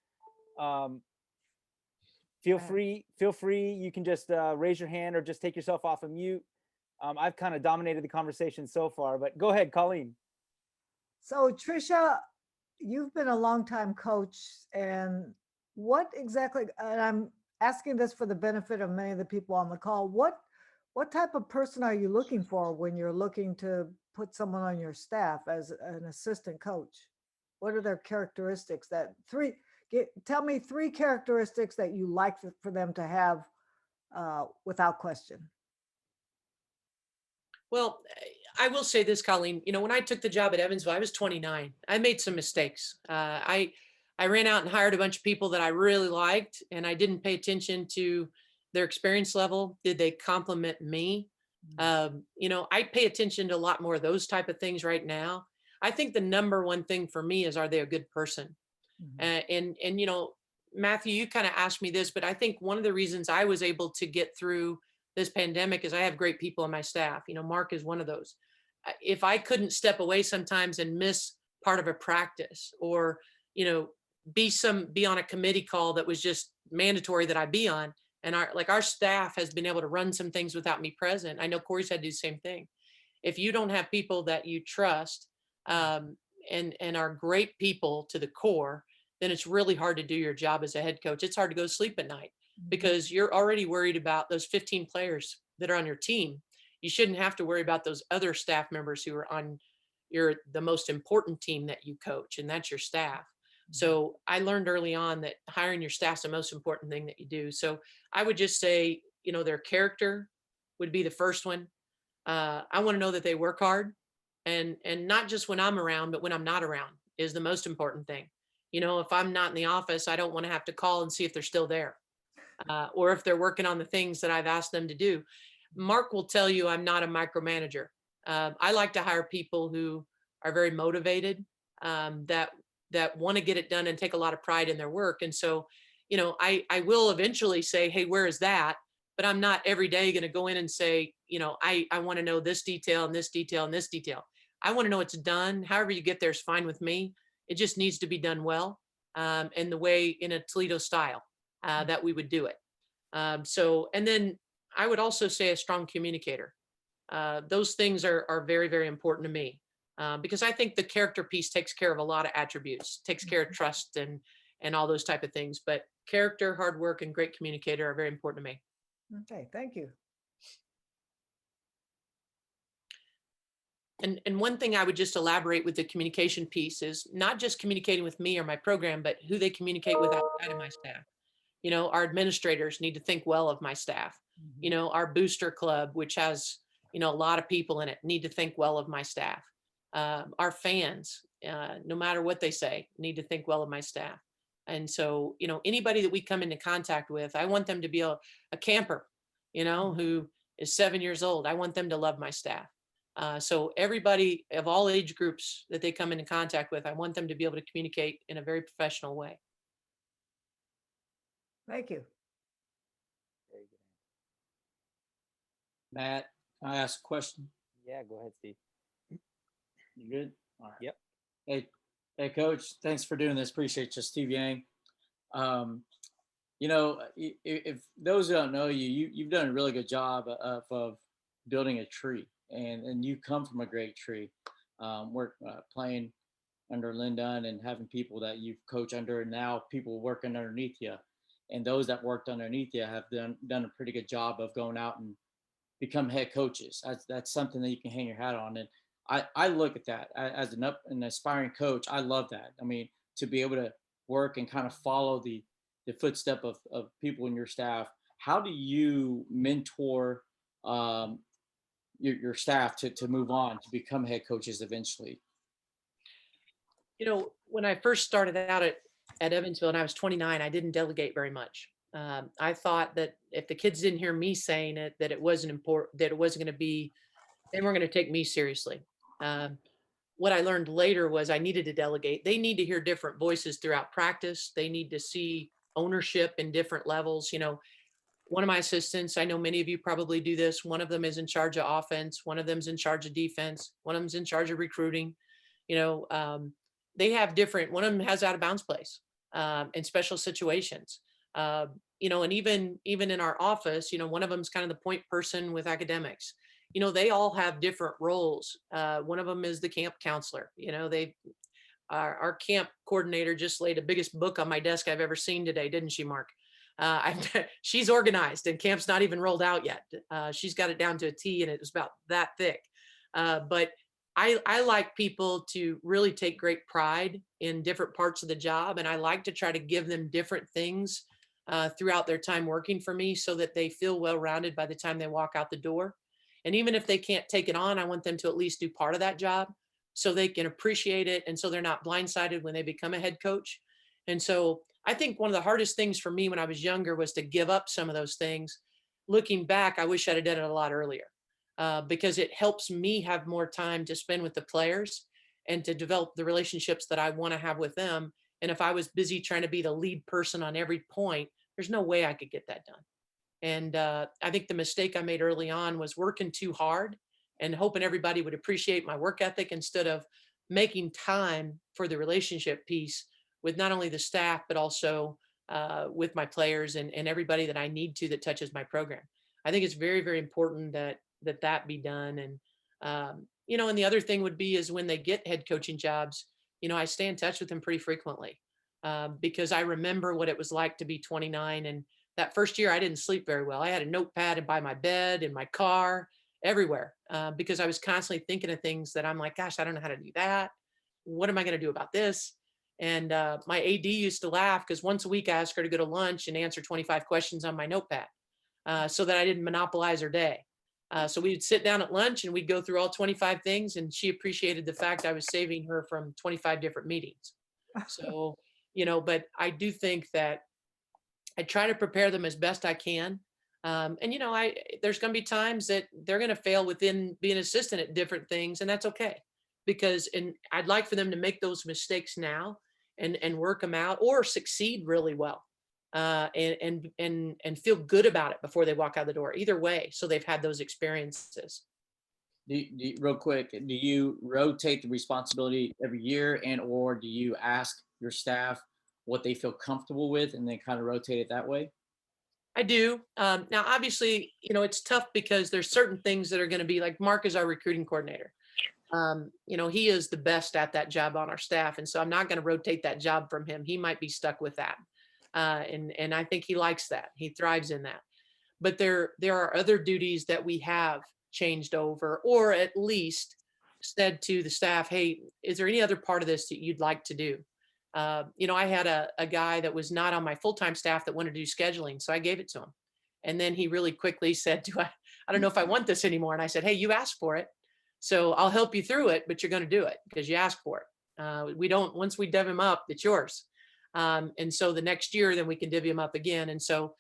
Speaker 3: Um, feel free. You can just raise your hand or just take yourself off of mute. I've kind of dominated the conversation so far, but go ahead, Colleen.
Speaker 1: So Tricia, you've been a longtime coach, and what exactly, and I'm asking this for the benefit of many of the people on the call, what type of person are you looking for when you're looking to put someone on your staff as an assistant coach? What are their characteristics tell me 3 characteristics that you like for them to have without question.
Speaker 5: Well, I will say this, Colleen, when I took the job at Evansville, I was 29. I made some mistakes. I ran out and hired a bunch of people that I really liked, and I didn't pay attention to their experience level. Did they compliment me? I pay attention to a lot more of those type of things right now. I think the number one thing for me is, are they a good person? And Matthew, you kind of asked me this, but I think one of the reasons I was able to get through this pandemic is I have great people on my staff. Mark is one of those. If I couldn't step away sometimes and miss part of a practice, or be on a committee call that was just mandatory that I be on, and our staff has been able to run some things without me present. I know Corey's had to do the same thing. If you don't have people that you trust, and are great people to the core, then it's really hard to do your job as a head coach. It's hard to go to sleep at night because you're already worried about those 15 players that are on your team. You shouldn't have to worry about those other staff members who are on the most important team that you coach, and that's your staff. So I learned early on that hiring your staff is the most important thing that you do. So I would just say, their character would be the first one. I want to know that they work hard, and not just when I'm around, but when I'm not around is the most important thing. If I'm not in the office, I don't want to have to call and see if they're still there, or if they're working on the things that I've asked them to do. Mark will tell you I'm not a micromanager. I like to hire people who are very motivated, that want to get it done and take a lot of pride in their work. And so, I will eventually say, hey, where is that? But I'm not every day going to go in and say, I want to know this detail and this detail and this detail. I want to know it's done. However you get there is fine with me. It just needs to be done well, and the way in a Toledo style that we would do it. And then I would also say a strong communicator. Those things are very, very important to me, because I think the character piece takes care of a lot of attributes, takes care of trust and all those type of things. But character, hard work, and great communicator are very important to me.
Speaker 1: Okay, thank you.
Speaker 5: And one thing I would just elaborate with the communication piece is not just communicating with me or my program, but who they communicate with outside of my staff. Our administrators need to think well of my staff. Our booster club, which has, a lot of people in it, need to think well of my staff. Our fans, no matter what they say, need to think well of my staff. And so, anybody that we come into contact with, I want them to be a camper, who is 7 years old. I want them to love my staff. So everybody of all age groups that they come into contact with, I want them to be able to communicate in a very professional way.
Speaker 1: Thank you.
Speaker 3: Very good.
Speaker 4: Matt, can I ask a question?
Speaker 3: Yeah, go ahead, Steve.
Speaker 4: You good? All right.
Speaker 3: Yep.
Speaker 4: Hey, Coach. Thanks for doing this. Appreciate you, Steve Yang. If those who don't know you, you've done a really good job of building a tree, and you come from a great tree. Playing under Lyndon and having people that you've coached under, and now people working underneath you, and those that worked underneath you have done a pretty good job of going out and become head coaches. That's something that you can hang your hat on. And I look at that as an aspiring coach. I love that. I mean, to be able to work and kind of follow the footstep of people in your staff. How do you mentor your staff to move on to become head coaches eventually?
Speaker 5: When I first started out at Evansville and I was 29, I didn't delegate very much. I thought that if the kids didn't hear me saying it, that it wasn't important, that it wasn't going to be They weren't going to take me seriously. What I learned later was I needed to delegate. They need to hear different voices throughout practice. They need to see ownership in different levels. One of my assistants, I know many of you probably do this. One of them is in charge of offense. One of them's in charge of defense. One of them's in charge of recruiting. They have different, one of them has out of bounds plays in special situations. And even in our office, one of them's kind of the point person with academics. They all have different roles. One of them is the camp counselor. Our camp coordinator just laid the biggest book on my desk I've ever seen today, didn't she, Mark? She's organized and camp's not even rolled out yet. She's got it down to a T and it was about that thick. But I like people to really take great pride in different parts of the job. And I like to try to give them different things throughout their time working for me so that they feel well-rounded by the time they walk out the door. And even if they can't take it on, I want them to at least do part of that job so they can appreciate it. And so they're not blindsided when they become a head coach. And so I think one of the hardest things for me when I was younger was to give up some of those things. Looking back, I wish I'd have done it a lot earlier because it helps me have more time to spend with the players and to develop the relationships that I want to have with them. And if I was busy trying to be the lead person on every point, there's no way I could get that done. And I think the mistake I made early on was working too hard and hoping everybody would appreciate my work ethic instead of making time for the relationship piece with not only the staff, but also with my players and everybody that I need to that touches my program. I think it's very, very important that be done. And, and the other thing would be is when they get head coaching jobs, I stay in touch with them pretty frequently because I remember what it was like to be 29. And that first year I didn't sleep very well. I had a notepad by my bed, in my car, everywhere because I was constantly thinking of things that I'm like, gosh, I don't know how to do that. What am I going to do about this? And my AD used to laugh because once a week I asked her to go to lunch and answer 25 questions on my notepad so that I didn't monopolize her day. So we'd sit down at lunch and we'd go through all 25 things, and she appreciated the fact I was saving her from 25 different meetings. So, but I do think that I try to prepare them as best I can. There's going to be times that they're going to fail within being assistant at different things, and that's okay. And I'd like for them to make those mistakes now and work them out or succeed really well and feel good about it before they walk out the door. Either way, so they've had those experiences.
Speaker 4: Real quick, do you rotate the responsibility every year or do you ask your staff what they feel comfortable with and then kind of rotate it that way?
Speaker 5: I do. Now, obviously, it's tough because there's certain things that are going to be like Mark is our recruiting coordinator. He is the best at that job on our staff. And so I'm not going to rotate that job from him. He might be stuck with that. And I think he likes that. He thrives in that. But there are other duties that we have changed over, or at least said to the staff, hey, is there any other part of this that you'd like to do? I had a guy that was not on my full-time staff that wanted to do scheduling. So I gave it to him. And then he really quickly said, I don't know if I want this anymore. And I said, hey, you asked for it. So I'll help you through it, but you're going to do it because you asked for it. Once we div him up, it's yours. And so the next year, then we can divvy him up again. And so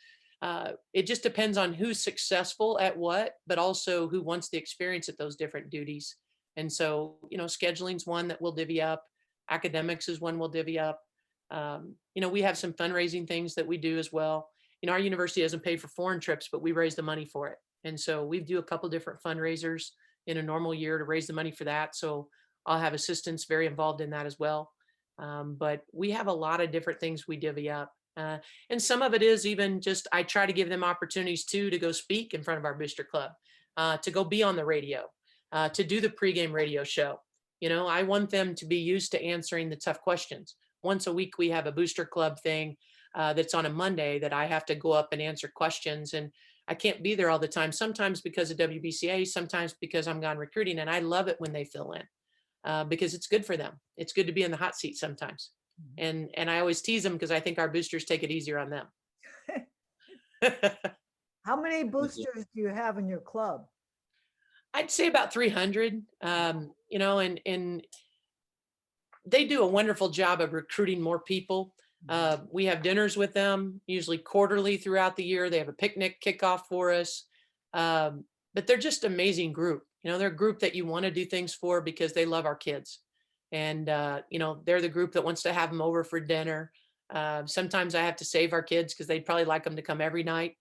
Speaker 5: it just depends on who's successful at what, but also who wants the experience at those different duties. And so, scheduling's one that we'll divvy up. Academics is one we'll divvy up. We have some fundraising things that we do as well. Our university doesn't pay for foreign trips, but we raise the money for it. And so we do a couple different fundraisers in a normal year to raise the money for that. So I'll have assistants very involved in that as well. But we have a lot of different things we divvy up. And some of it is even just, I try to give them opportunities too, to go speak in front of our booster club, to go be on the radio, to do the pregame radio show. I want them to be used to answering the tough questions. Once a week, we have a booster club thing that's on a Monday that I have to go up and answer questions. And I can't be there all the time, sometimes because of WBCA, sometimes because I'm gone recruiting. And I love it when they fill in because it's good for them. It's good to be in the hot seat sometimes. And I always tease them because I think our boosters take it easier on them.
Speaker 1: How many boosters do you have in your club?
Speaker 5: I'd say about 300, and they do a wonderful job of recruiting more people. We have dinners with them, usually quarterly throughout the year. They have a picnic kickoff for us, but they're just an amazing group. They're a group that you want to do things for because they love our kids. And, they're the group that wants to have them over for dinner. Sometimes I have to save our kids because they'd probably like them to come every night.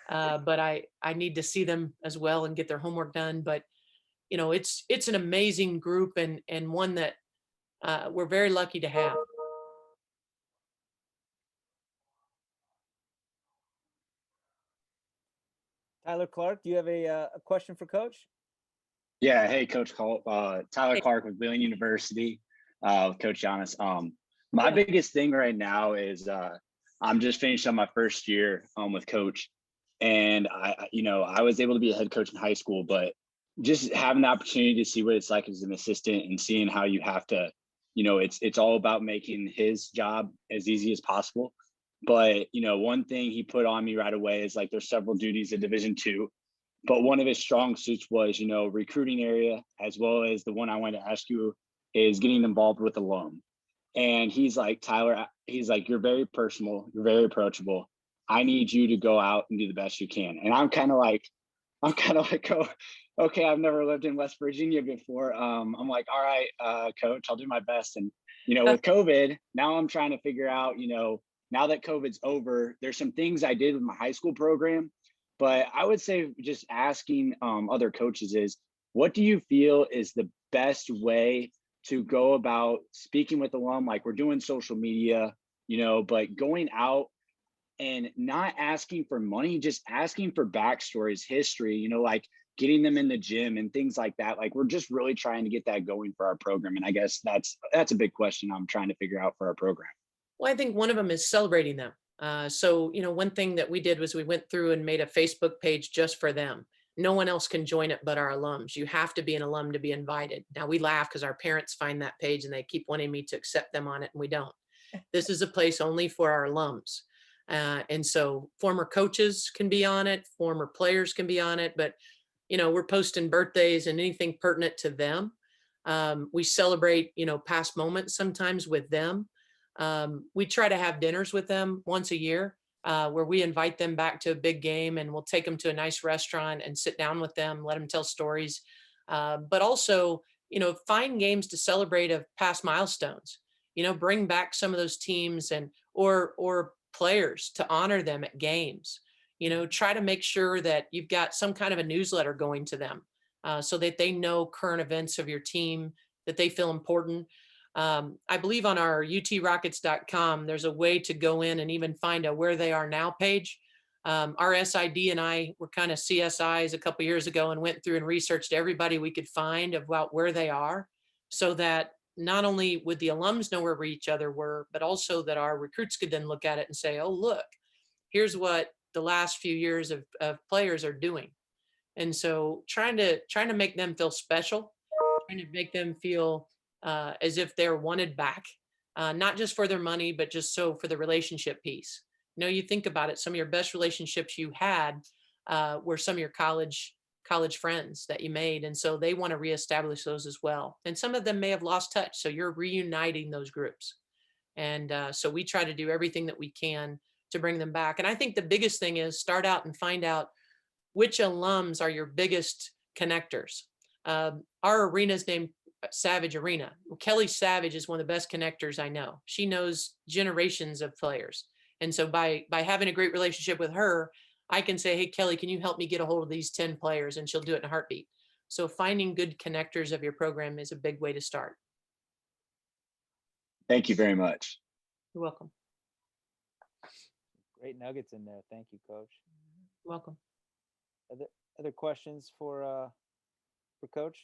Speaker 5: But I need to see them as well and get their homework done. But, it's an amazing group and one that we're very lucky to have.
Speaker 3: Tyler Clark, do you have a question for Coach?
Speaker 6: Yeah, hey, Coach Cullop. Tyler
Speaker 5: Hey.
Speaker 6: Clark with Wheeling University, with Coach Giannis. My
Speaker 5: Yeah.
Speaker 6: biggest thing right now is I'm just finishing up my first year with Coach, and I was able to be a head coach in high school, but just having the opportunity to see what it's like as an assistant and seeing how you have to, it's all about making his job as easy as possible. But one thing he put on me right away is like there's several duties in Division II. But one of his strong suits was, recruiting area, as well as the one I wanted to ask you is getting involved with alum. And he's like, Tyler, he's like, you're very personal, you're very approachable. I need you to go out and do the best you can. And I'm kind of like, oh, okay, I've never lived in West Virginia before. I'm like, all right, Coach, I'll do my best. And, with COVID, now I'm trying to figure out, now that COVID's over, there's some things I did with my high school program. But I would say just asking other coaches is, what do you feel is the best way to go about speaking with alum? Like we're doing social media, but going out and not asking for money, just asking for backstories, history, like getting them in the gym and things like that. Like we're just really trying to get that going for our program. And I guess that's a big question I'm trying to figure out for our program.
Speaker 5: Well, I think one of them is celebrating them. So, one thing that we did was we went through and made a Facebook page just for them. No one else can join it but our alums. You have to be an alum to be invited. Now we laugh because our parents find that page and they keep wanting me to accept them on it, and we don't. This is a place only for our alums. And so former coaches can be on it, former players can be on it, but we're posting birthdays and anything pertinent to them. We celebrate, past moments sometimes with them. We try to have dinners with them once a year where we invite them back to a big game and we'll take them to a nice restaurant and sit down with them, let them tell stories. But also, find games to celebrate of past milestones, bring back some of those teams or players to honor them at games. Try to make sure that you've got some kind of a newsletter going to them so that they know current events of your team, that they feel important. I believe on our utrockets.com, there's a way to go in and even find a where they are now page. Our SID and I were kind of CSIs a couple years ago and went through and researched everybody we could find about where they are, so that not only would the alums know where each other were, but also that our recruits could then look at it and say, oh, look, here's what the last few years of players are doing. And so trying to make them feel special, trying to make them feel as if they're wanted back, not just for their money, but just so for the relationship piece. You think about it, some of your best relationships you had were some of your college friends that you made. And so they want to reestablish those as well. And some of them may have lost touch. So you're reuniting those groups. And so we try to do everything that we can to bring them back. And I think the biggest thing is start out and find out which alums are your biggest connectors. Our arena is named Savage Arena. Well, Kelly Savage is one of the best connectors I know. She knows generations of players. And so by having a great relationship with her, I can say, hey, Kelly, can you help me get a hold of these 10 players? And she'll do it in a heartbeat. So finding good connectors of your program is a big way to start.
Speaker 6: Thank you very much.
Speaker 5: You're welcome.
Speaker 3: Great nuggets in there. Thank you, Coach.
Speaker 5: You're welcome.
Speaker 3: Other questions for Coach?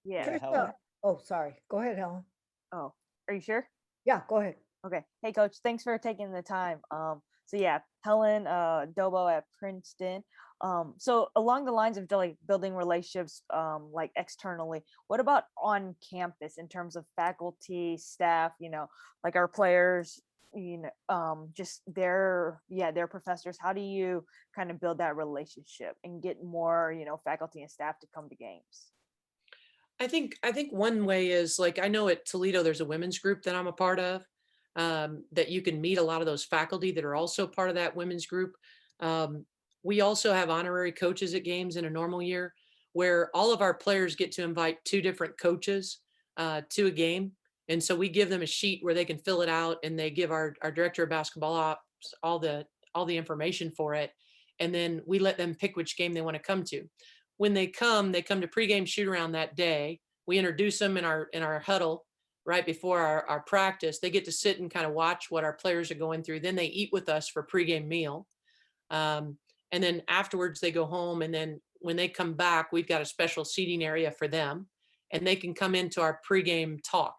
Speaker 7: Yeah.
Speaker 3: Helen?
Speaker 1: Tricia, oh, sorry. Go ahead, Helen.
Speaker 7: Oh, are you sure?
Speaker 1: Yeah, go ahead.
Speaker 7: Okay. Hey, Coach. Thanks for taking the time. So yeah, Helen Dobo at Princeton. So along the lines of like building relationships, like externally, what about on campus in terms of faculty, staff? Like our players, just their professors. How do you kind of build that relationship and get more, faculty and staff to come to games?
Speaker 5: I think one way is, like, I know at Toledo there's a women's group that I'm a part of, that you can meet a lot of those faculty that are also part of that women's group. We also have honorary coaches at games in a normal year. where all of our players get to invite 2 different coaches to a game. And so we give them a sheet where they can fill it out, and they give our director of basketball ops all the information for it. And then we let them pick which game they want to come to. When they come to pregame shoot around that day. We introduce them in our huddle right before our practice. They get to sit and kind of watch what our players are going through. Then they eat with us for pregame meal. And then afterwards they go home. And then when they come back, we've got a special seating area for them, and they can come into our pregame talk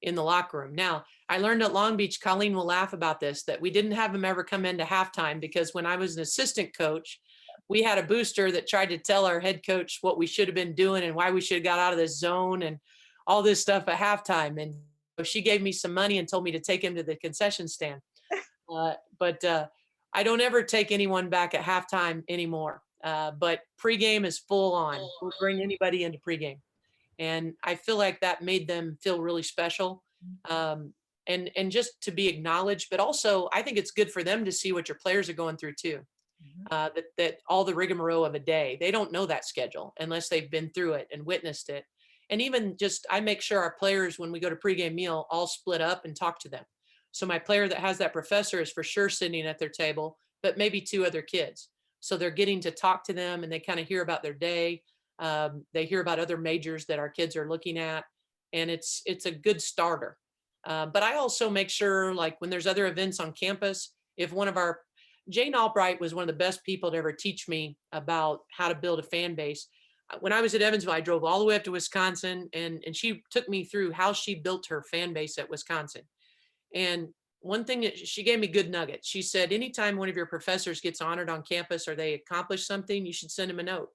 Speaker 5: in the locker room. Now, I learned at Long Beach, Colleen will laugh about this, that we didn't have them ever come into halftime, because when I was an assistant coach, we had a booster that tried to tell our head coach what we should have been doing and why we should have got out of this zone and all this stuff at halftime. And she gave me some money and told me to take him to the concession stand. But I don't ever take anyone back at halftime anymore. But pregame is full on. We'll bring anybody into pregame. And I feel like that made them feel really special. And just to be acknowledged, but also I think it's good for them to see what your players are going through too. That all the rigmarole of a day, they don't know that schedule unless they've been through it and witnessed it. And even just, I make sure our players, when we go to pregame meal, all split up and talk to them. So my player that has that professor is for sure sitting at their table, but maybe 2 other kids. So they're getting to talk to them, and they kind of hear about their day. They hear about other majors that our kids are looking at, and it's a good starter. But I also make sure, like when there's other events on campus, if one of our, Jane Albright was one of the best people to ever teach me about how to build a fan base. When I was at Evansville, I drove all the way up to Wisconsin, and she took me through how she built her fan base at Wisconsin. And one thing that she gave me good nuggets. She said, anytime one of your professors gets honored on campus or they accomplish something, you should send them a note.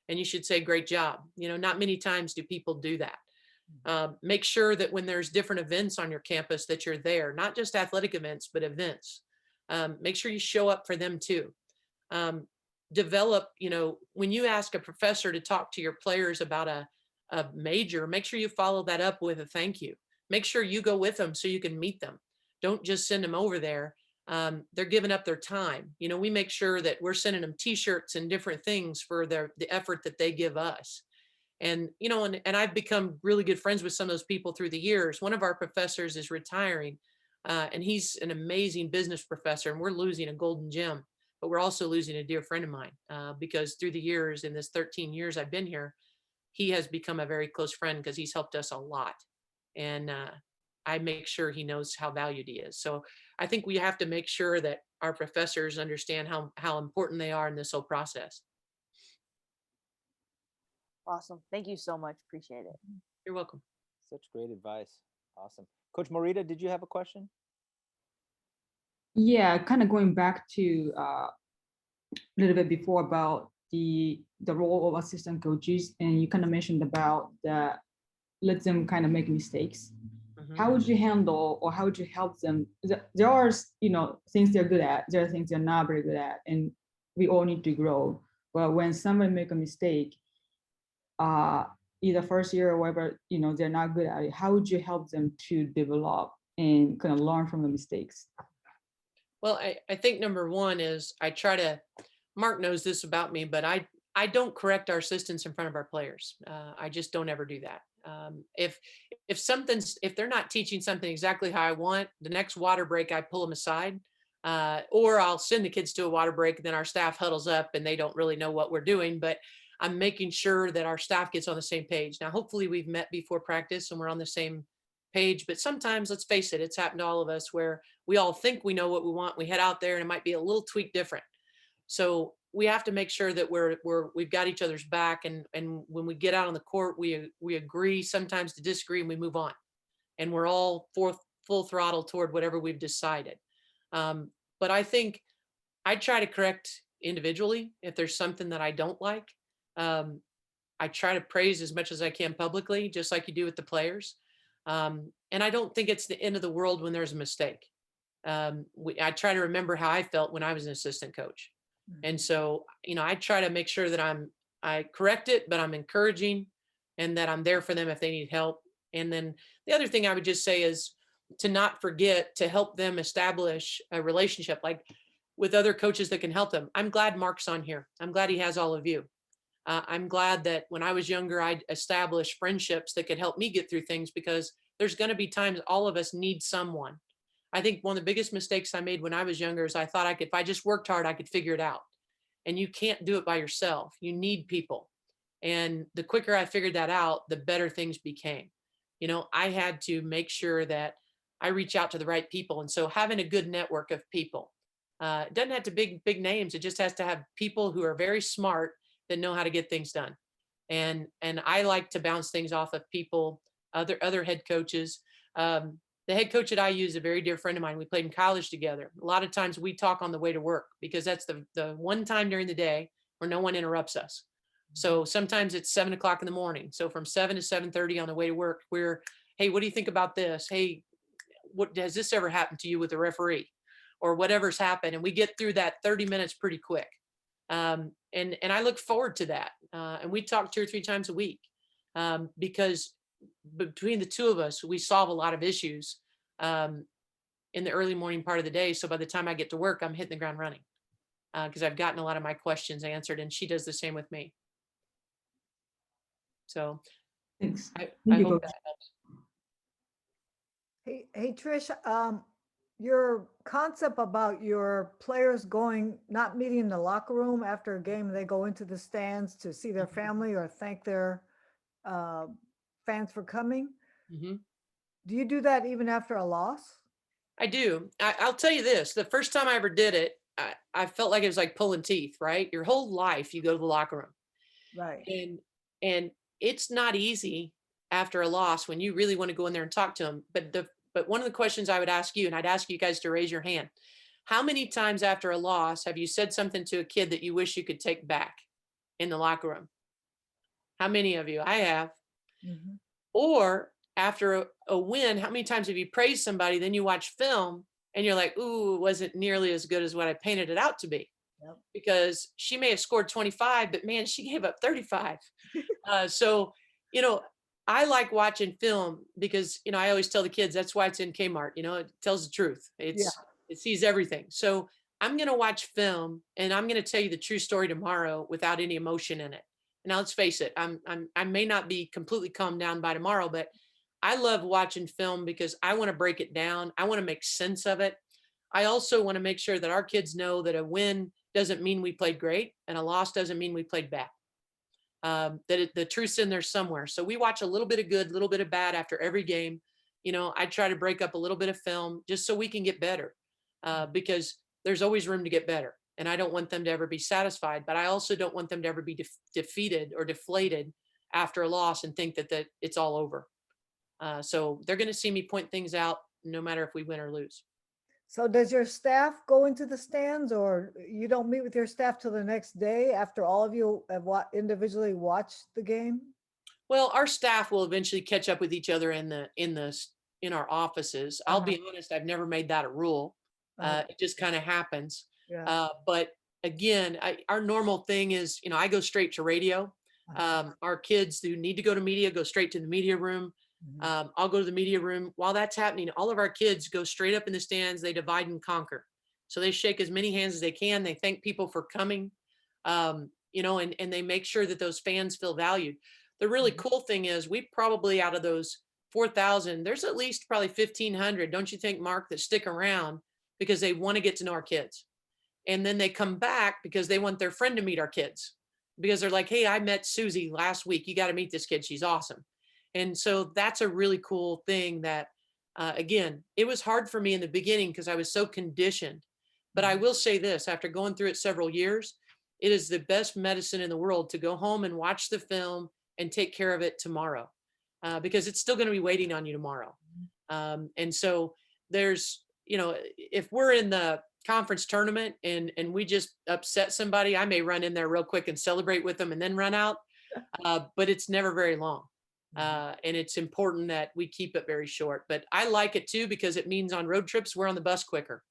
Speaker 5: And you should say, great job. You know, not many times do people do that. Make sure that when there's different events on your campus that you're there, not just athletic events, but events. Make sure you show up for them too. Develop, you know, when you ask a professor to talk to your players about a major, make sure you follow that up with a thank you. Make sure you go with them so you can meet them. Don't just send them over there. They're giving up their time. You know, we make sure that we're sending them t-shirts and different things for the effort that they give us. And, you know, and I've become really good friends with some of those people through the years. One of our professors is retiring, and he's an amazing business professor, and we're losing a golden gem, but we're also losing a dear friend of mine, because through the years, in this 13 years I've been here, he has become a very close friend because he's helped us a lot. And I make sure he knows how valued he is. So I think we have to make sure that our professors understand how important they are in this whole process.
Speaker 7: Awesome. Thank you so much. Appreciate it.
Speaker 5: You're welcome.
Speaker 3: Such great advice. Awesome. Coach Morita, did you have a question?
Speaker 8: Yeah, kind of going back to a little bit before about the role of assistant coaches, and you kind of mentioned about that, let them kind of make mistakes. How would you handle, or how would you help them? There are, you know, things they're good at, there are things they're not very good at, and we all need to grow. But when somebody make a mistake, either first year or whatever, you know, they're not good at it, how would you help them to develop and kind of learn from the mistakes?
Speaker 5: Well, I think number one is I try to, Mark knows this about me, but I don't correct our assistants in front of our players. I just don't ever do that. If they're not teaching something exactly how I want, the next water break, I pull them aside, or I'll send the kids to a water break. Then our staff huddles up and they don't really know what we're doing, but I'm making sure that our staff gets on the same page. Now, hopefully we've met before practice and we're on the same page, but sometimes, let's face it, it's happened to all of us where we all think we know what we want. We head out there and it might be a little tweak different. So we have to make sure that we've got each other's back. And when we get out on the court, we agree sometimes to disagree and we move on. And we're all full throttle toward whatever we've decided. But I think I try to correct individually if there's something that I don't like. I try to praise as much as I can publicly, just like you do with the players. And I don't think it's the end of the world when there's a mistake. I try to remember how I felt when I was an assistant coach. And so, you know, I try to make sure that I correct it, but I'm encouraging and that I'm there for them if they need help. And then the other thing I would just say is to not forget to help them establish a relationship, like with other coaches that can help them. I'm glad Mark's on here. I'm glad he has all of you. I'm glad that when I was younger, I established friendships that could help me get through things, because there's going to be times all of us need someone. I think one of the biggest mistakes I made when I was younger is I thought if I just worked hard, I could figure it out. And you can't do it by yourself. You need people. And the quicker I figured that out, the better things became. I had to make sure that I reach out to the right people. And so having a good network of people, it doesn't have to be big names. It just has to have people who are very smart that know how to get things done. And I like to bounce things off of people, other head coaches. The head coach that I use is a very dear friend of mine. We played in college together. A lot of times we talk on the way to work, because that's the one time during the day where no one interrupts us. So sometimes it's 7 o'clock in the morning. So from 7 to 7:30 on the way to work, hey, what do you think about this? Hey, what has this ever happened to you with a referee, or whatever's happened? And we get through that 30 minutes pretty quick. And I look forward to that. And we talk 2 or 3 times a week, because between the two of us, we solve a lot of issues in the early morning part of the day. So by the time I get to work, I'm hitting the ground running, because I've gotten a lot of my questions answered, and she does the same with me. So
Speaker 8: Thanks.
Speaker 5: I
Speaker 8: Thank you,
Speaker 5: hope
Speaker 8: Coach.
Speaker 5: that helps.
Speaker 1: Hey, Trish, your concept about your players not meeting in the locker room after a game, they go into the stands to see their family or thank their fans for coming.
Speaker 5: Mm-hmm.
Speaker 1: Do you do that even after a loss?
Speaker 5: I do. I'll tell you this, the first time I ever did it, I felt like it was like pulling teeth, right? Your whole life, you go to the locker room.
Speaker 1: Right.
Speaker 5: And it's not easy after a loss when you really want to go in there and talk to them. But one of the questions I would ask you, and I'd ask you guys to raise your hand, how many times after a loss have you said something to a kid that you wish you could take back in the locker room? How many of you? I have.
Speaker 1: Mm-hmm.
Speaker 5: Or after a win, how many times have you praised somebody, then you watch film and you're like, ooh, it wasn't nearly as good as what I painted it out to be?
Speaker 1: Yep.
Speaker 5: Because she may have scored 25, but man, she gave up 35. So, I like watching film because, I always tell the kids that's why it's in Kmart, it tells the truth. It sees everything. So I'm going to watch film and I'm going to tell you the true story tomorrow without any emotion in it. Now let's face it, I may not be completely calmed down by tomorrow, but I love watching film because I want to break it down. I want to make sense of it. I also want to make sure that our kids know that a win doesn't mean we played great and a loss doesn't mean we played bad. The truth's in there somewhere. So we watch a little bit of good, a little bit of bad after every game. I try to break up a little bit of film just so we can get better, because there's always room to get better. And I don't want them to ever be satisfied, but I also don't want them to ever be defeated or deflated after a loss and think that it's all over. So they're going to see me point things out no matter if we win or lose.
Speaker 1: So does your staff go into the stands, or you don't meet with your staff till the next day after all of you have individually watched the game?
Speaker 5: Well, our staff will eventually catch up with each other in our offices. I'll be honest, I've never made that a rule. It just kind of happens.
Speaker 1: Yeah.
Speaker 5: But again, our normal thing is, I go straight to radio. Our kids who need to go to media go straight to the media room. I'll go to the media room. While that's happening, all of our kids go straight up in the stands. They divide and conquer. So they shake as many hands as they can. They thank people for coming, and they make sure that those fans feel valued. The really cool thing is we probably, out of those 4,000, there's at least probably 1,500, don't you think, Mark, that stick around because they want to get to know our kids. And then they come back because they want their friend to meet our kids, because they're like, hey, I met Susie last week. You got to meet this kid. She's awesome. And so that's a really cool thing that, again, it was hard for me in the beginning because I was so conditioned. But I will say this, after going through it several years, it is the best medicine in the world to go home and watch the film and take care of it tomorrow, because it's still going to be waiting on you tomorrow. And so there's, if we're in the conference tournament and we just upset somebody, I may run in there real quick and celebrate with them and then run out. But it's never very long. And it's important that we keep it very short. But I like it too, because it means on road trips, we're on the bus quicker.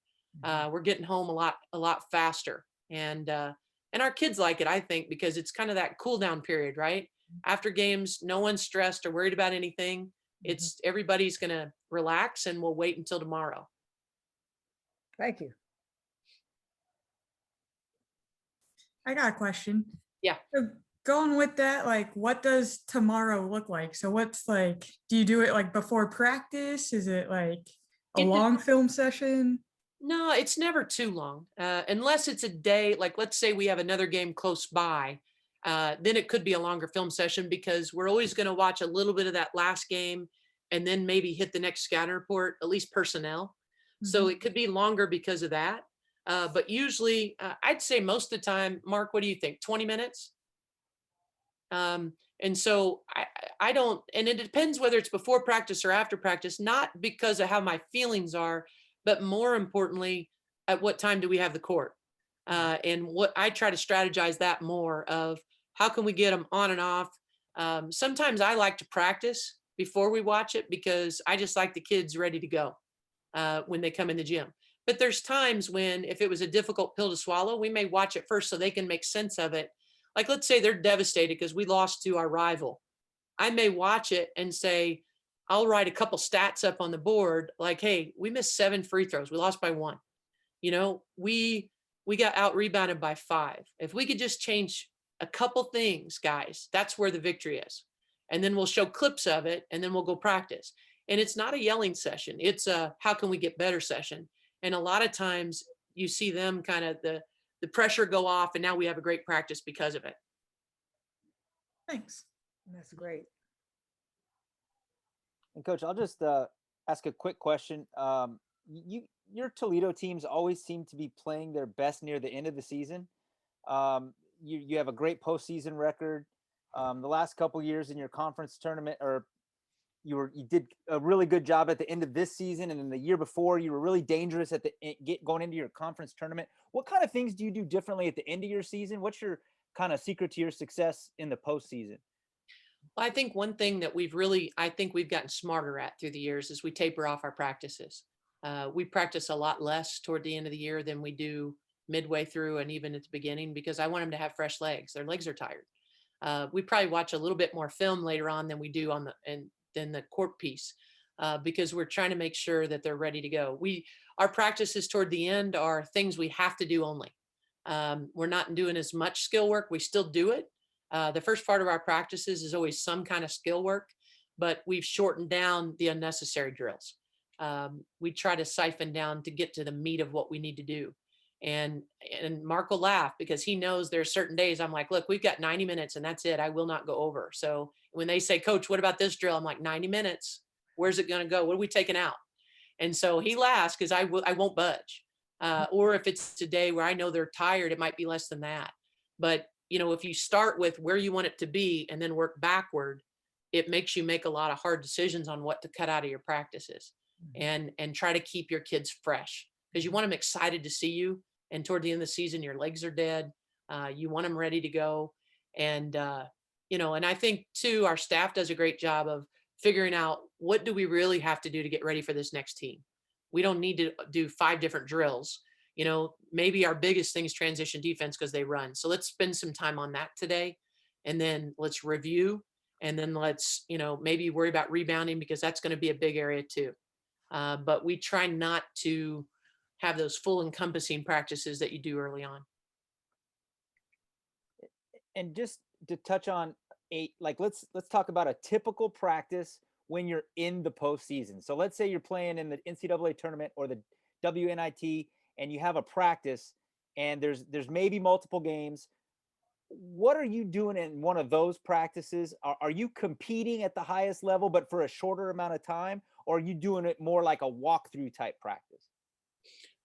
Speaker 5: We're getting home a lot faster. And our kids like it, I think, because it's kind of that cool down period, right? After games, no one's stressed or worried about anything. It's everybody's going to relax and we'll wait until tomorrow.
Speaker 1: Thank you.
Speaker 2: I got a question.
Speaker 5: Yeah.
Speaker 2: So, going with that, like, what does tomorrow look like? So what's like, do you do it like before practice? Is it like a
Speaker 5: It de-
Speaker 2: long film session?
Speaker 5: No, it's never too long, unless it's a day, like let's say we have another game close by, then it could be a longer film session because we're always going to watch a little bit of that last game and then maybe hit the next scatter report, at least personnel. So
Speaker 2: Mhm.
Speaker 5: it could be longer because of that. But usually, I'd say most of the time, Mark, what do you think? 20 minutes? And so I don't, and it depends whether it's before practice or after practice, not because of how my feelings are, but more importantly, at what time do we have the court? And what I try to strategize that more of how can we get them on and off. Sometimes I like to practice before we watch it because I just like the kids ready to go when they come in the gym. But there's times when, if it was a difficult pill to swallow, we may watch it first so they can make sense of it. Like, let's say they're devastated because we lost to our rival. I may watch it and say, I'll write a couple stats up on the board, like, hey, we missed 7 free throws. We lost by 1. You know, we got out rebounded by 5. If we could just change a couple things, guys, that's where the victory is. And then we'll show clips of it and then we'll go practice. And it's not a yelling session. It's a how can we get better session. And a lot of times you see them kind of the pressure go off and now we have a great practice because of it.
Speaker 2: Thanks.
Speaker 1: That's great.
Speaker 3: And coach, I'll just ask a quick question. Your Toledo teams always seem to be playing their best near the end of the season. You have a great postseason record. The last couple years in your conference tournament, or you did a really good job at the end of this season, and then the year before you were really dangerous at going into your conference tournament. What kind of things do you do differently at the end of your season? What's your kind of secret to your success in the postseason?
Speaker 5: Well, I think one thing that I think we've gotten smarter at through the years is we taper off our practices. We practice a lot less toward the end of the year than we do midway through and even at the beginning because I want them to have fresh legs. Their legs are tired. We probably watch a little bit more film later on than we do than the court piece because we're trying to make sure that they're ready to go. Our practices toward the end are things we have to do only. We're not doing as much skill work. We still do it. The first part of our practices is always some kind of skill work, but we've shortened down the unnecessary drills. We try to siphon down to get to the meat of what we need to do. And Mark will laugh because he knows there are certain days I'm like, look, we've got 90 minutes and that's it. I will not go over. So when they say, coach, what about this drill? I'm like, 90 minutes. Where's it going to go? What are we taking out? And so he laughs because I won't budge. Or if it's a day where I know they're tired, it might be less than that. But you know, if you start with where you want it to be and then work backward, it makes you make a lot of hard decisions on what to cut out of your practices and try to keep your kids fresh because you want them excited to see you. And toward the end of the season, your legs are dead. You want them ready to go. And, you know, and I think too, our staff does a great job of figuring out what do we really have to do to get ready for this next team. We don't need to do 5 different drills. You know, maybe our biggest thing is transition defense because they run. So let's spend some time on that today. And then let's review. And then let's, you know, maybe worry about rebounding because that's going to be a big area too. But we try not to have those full encompassing practices that you do early on.
Speaker 3: And just to touch on let's talk about a typical practice when you're in the postseason. So let's say you're playing in the NCAA tournament or the WNIT and you have a practice and there's maybe multiple games. What are you doing in one of those practices? Are you competing at the highest level, but for a shorter amount of time? Or are you doing it more like a walkthrough type practice?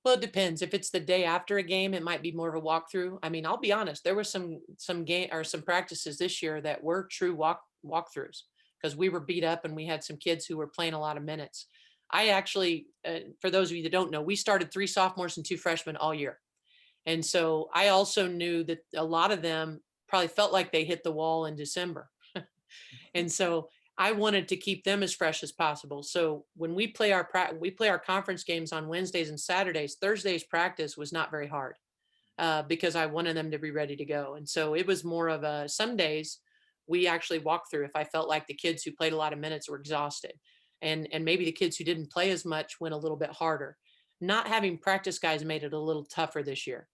Speaker 5: Well, it depends. If it's the day after a game, it might be more of a walkthrough. I mean, I'll be honest, there was some game or some practices this year that were true walkthroughs because we were beat up and we had some kids who were playing a lot of minutes. I actually, for those of you that don't know, we started 3 sophomores and 2 freshmen all year. And so I also knew that a lot of them probably felt like they hit the wall in December. And so I wanted to keep them as fresh as possible. So when we play our conference games on Wednesdays and Saturdays, Thursday's practice was not very hard because I wanted them to be ready to go. And so it was more of some days we actually walked through if I felt like the kids who played a lot of minutes were exhausted and maybe the kids who didn't play as much went a little bit harder. not having practice guys made it a little tougher this year.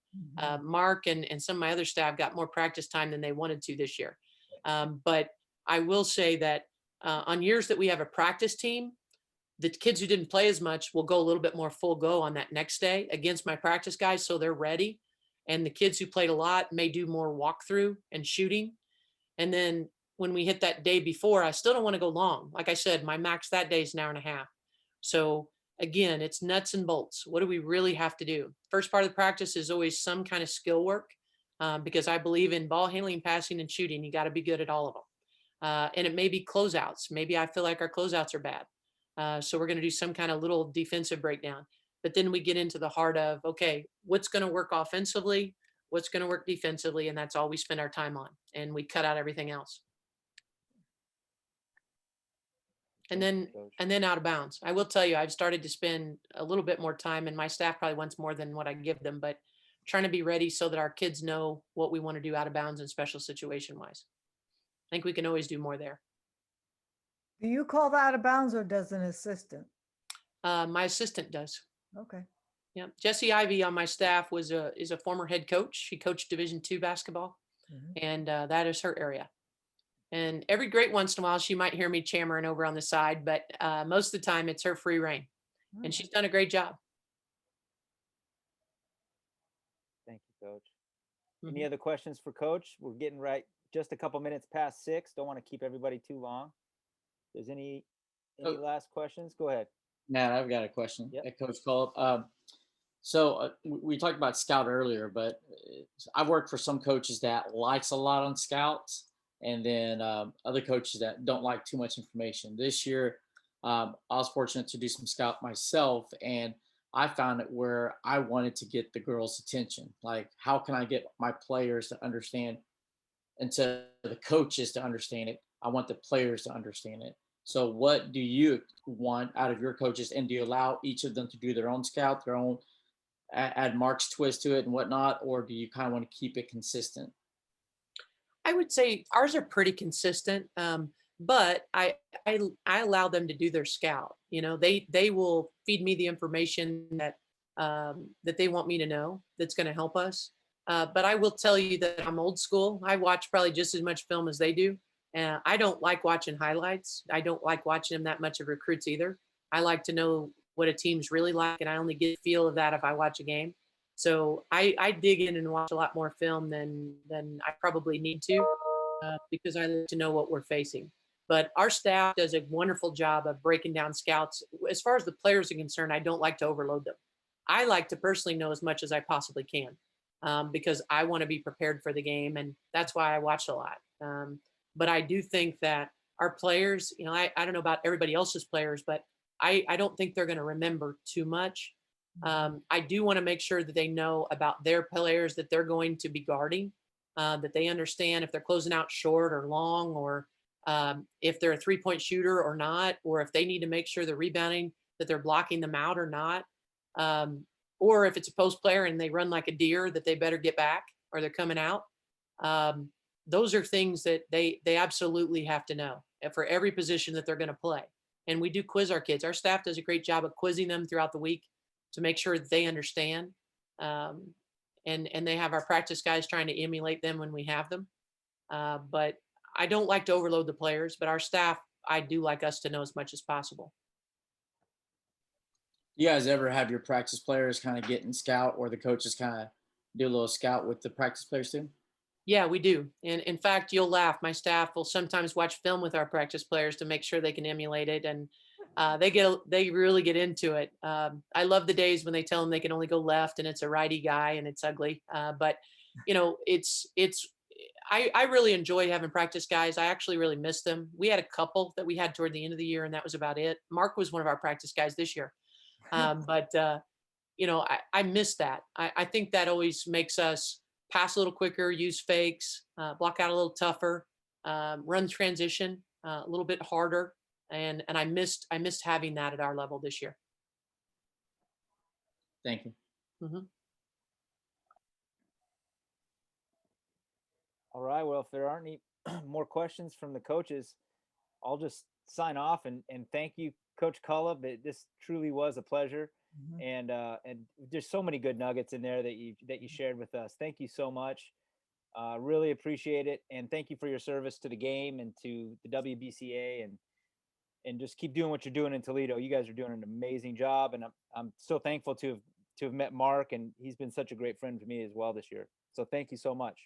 Speaker 5: Mark and some of my other staff got more practice time than they wanted to this year. But I will say that on years that we have a practice team, the kids who didn't play as much will go a little bit more full go on that next day against my practice guys, so they're ready. And the kids who played a lot may do more walkthrough and shooting. And then when we hit that day before, I still don't want to go long. Like I said, my max that day is an hour and a half. So again, it's nuts and bolts. What do we really have to do? First part of the practice is always some kind of skill work, because I believe in ball handling, passing, and shooting. You got to be good at all of them. And it may be closeouts. Maybe I feel like our closeouts are bad. So we're going to do some kind of little defensive breakdown. But then we get into the heart of, okay, what's going to work offensively? What's going to work defensively? And that's all we spend our time on. And we cut out everything else. And then out of bounds. I will tell you, I've started to spend a little bit more time, and my staff probably wants more than what I give them, but trying to be ready so that our kids know what we want to do out of bounds and special situation wise. I think we can always do more there.
Speaker 1: Do you call that out of bounds or does an assistant?
Speaker 5: My assistant does.
Speaker 1: Okay.
Speaker 5: Yeah. Jessie Ivy on my staff is a former head coach. She coached Division II basketball, and that is her area. And every great once in a while, she might hear me chammering over on the side, but most of the time it's her free reign, and she's done a great job.
Speaker 3: Thank you, Coach. Any other questions for Coach? We're getting right just a couple minutes past 6. Don't want to keep everybody too long. If there's any last questions, go ahead.
Speaker 4: Matt, I've got a question.
Speaker 3: Yep.
Speaker 4: Coach Cullop. So we talked about scout earlier, but I've worked for some coaches that likes a lot on scouts, and then other coaches that don't like too much information. This year, I was fortunate to do some scout myself, and I found it where I wanted to get the girls' attention. Like, how can I get my players to understand, and to the coaches to understand it? I want the players to understand it. So what do you want out of your coaches, and do you allow each of them to do their own scout, their own, add Mark's twist to it and whatnot, or do you kind of want to keep it consistent?
Speaker 5: I would say ours are pretty consistent, but I allow them to do their scout. You know, they will feed me the information that that they want me to know that's going to help us. But I will tell you that I'm old school. I watch probably just as much film as they do. I don't like watching highlights. I don't like watching them that much of recruits either. I like to know what a team's really like, and I only get a feel of that if I watch a game. So I dig in and watch a lot more film than I probably need to, because I like to know what we're facing. But our staff does a wonderful job of breaking down scouts. As far as the players are concerned, I don't like to overload them. I like to personally know as much as I possibly can, because I want to be prepared for the game, and that's why I watch a lot. But I do think that our players, you know, I don't know about everybody else's players, but I don't think they're going to remember too much. I do want to make sure that they know about their players that they're going to be guarding, that they understand if they're closing out short or long, or if they're a three-point shooter or not, or if they need to make sure they're rebounding, that they're blocking them out or not. Or if it's a post player and they run like a deer, that they better get back or they're coming out. Those are things that they absolutely have to know for every position that they're going to play. And we do quiz our kids. Our staff does a great job of quizzing them throughout the week to make sure that they understand. And they have our practice guys trying to emulate them when we have them. But I don't like to overload the players, but our staff, I do like us to know as much as possible.
Speaker 4: You guys ever have your practice players kind of get in scout, or the coaches kind of do a little scout with the practice players too? Yeah,
Speaker 5: we do. And in fact, you'll laugh. My staff will sometimes watch film with our practice players to make sure they can emulate it. And they really get into it. I love the days when they tell them they can only go left and it's a righty guy and it's ugly. But you know, I really enjoy having practice guys. I actually really miss them. We had a couple that we had toward the end of the year, and that was about it. Mark was one of our practice guys this year. But you know, I miss that. I think that always makes us pass a little quicker, use fakes, block out a little tougher, run transition a little bit harder. And I missed having that at our level this year.
Speaker 4: Thank you.
Speaker 3: All right. Well, if there aren't any more questions from the coaches, I'll just sign off and thank you, Coach Cullop. This truly was a pleasure. And there's so many good nuggets in there that you shared with us. Thank you so much. Really appreciate it, and thank you for your service to the game and to the WBCA, and just keep doing what you're doing in Toledo. You guys are doing an amazing job, and I'm so thankful to have met Mark, and he's been such a great friend to me as well this year. So thank you so much.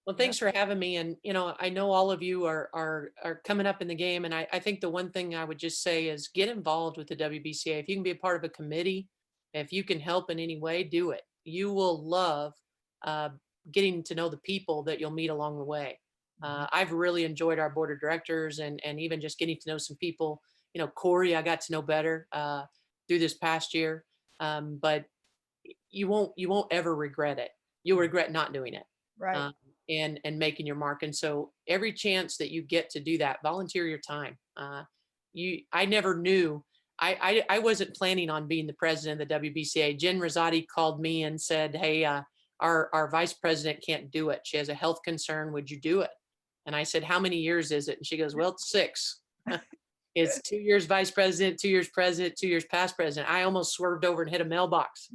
Speaker 5: Well, thanks for having me. And, I know all of you are coming up in the game. And I think the one thing I would just say is get involved with the WBCA. If you can be a part of a committee, if you can help in any way, do it. You will love getting to know the people that you'll meet along the way. I've really enjoyed our board of directors and even just getting to know some people. Corey, I got to know better through this past year. But you won't ever regret it. You'll regret not doing it.
Speaker 1: Right.
Speaker 5: And making your mark. And so every chance that you get to do that, volunteer your time. I never knew, I wasn't planning on being the president of the WBCA. Jen Rosati called me and said, hey, our vice president can't do it. She has a health concern. Would you do it? And I said, how many years is it? And she goes, well, it's 6. It's 2 years vice president, 2 years president, 2 years past president. I almost swerved over and hit a mailbox.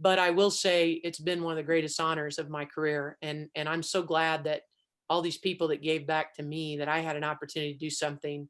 Speaker 5: But I will say it's been one of the greatest honors of my career. And I'm so glad that all these people that gave back to me, that I had an opportunity to do something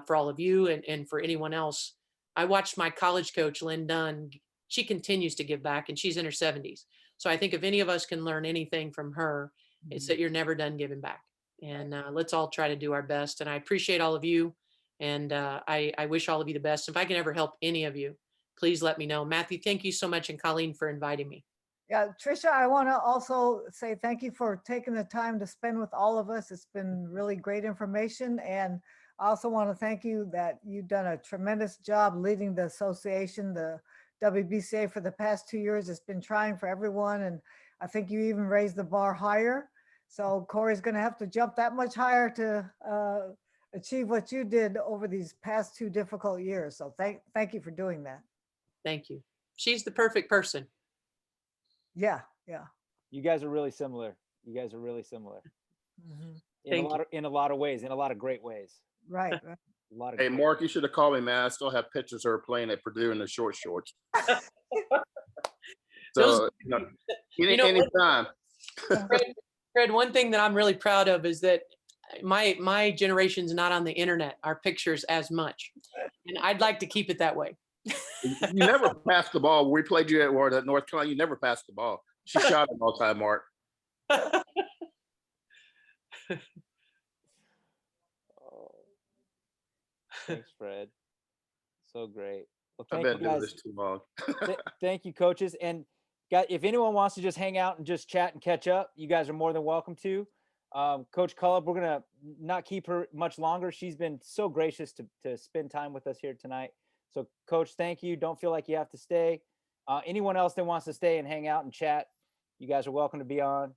Speaker 5: for all of you and for anyone else. I watched my college coach, Lynn Dunn. She continues to give back, and she's in her 70s. So I think if any of us can learn anything from her, it's that you're never done giving back. And let's all try to do our best. And I appreciate all of you. And I wish all of you the best. If I can ever help any of you, please let me know. Matthew, thank you so much. And Colleen for inviting me.
Speaker 1: Yeah, Tricia, I want to also say thank you for taking the time to spend with all of us. It's been really great information. And I also want to thank you that you've done a tremendous job leading the association, the WBCA, for the past 2 years. It's been trying for everyone. And I think you even raised the bar higher. So Corey's going to have to jump that much higher to achieve what you did over these past 2 difficult years. So thank you for doing that.
Speaker 5: Thank you. She's the perfect person.
Speaker 1: Yeah.
Speaker 3: You guys are really similar. In a lot of ways, in a lot of great ways.
Speaker 1: Right.
Speaker 3: A lot of
Speaker 9: Hey,
Speaker 3: great
Speaker 9: Mark, you should have called me, man. I still have pictures of her playing at Purdue in the short shorts. So, anytime.
Speaker 5: Fred, one thing that I'm really proud of is that my generation's not on the internet, our pictures as much. And I'd like to keep it that way.
Speaker 9: You never passed the ball. We played you at North Carolina. You never passed the ball. She shot it all the time, Mark.
Speaker 3: Oh, thanks, Fred. So great. Well,
Speaker 9: I've
Speaker 3: thank
Speaker 9: been
Speaker 3: you
Speaker 9: doing
Speaker 3: guys.
Speaker 9: this too long.
Speaker 3: Thank you, coaches. And if anyone wants to just hang out and just chat and catch up, you guys are more than welcome to. Coach Cullop, we're gonna not keep her much longer. She's been so gracious to spend time with us here tonight. So, Coach, thank you. Don't feel like you have to stay. Anyone else that wants to stay and hang out and chat, you guys are welcome to be on.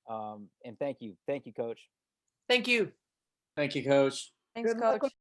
Speaker 3: And thank you, Coach.
Speaker 5: Thank you.
Speaker 4: Thank you, Coach.
Speaker 7: Thanks,
Speaker 1: Good luck
Speaker 7: Coach.
Speaker 1: with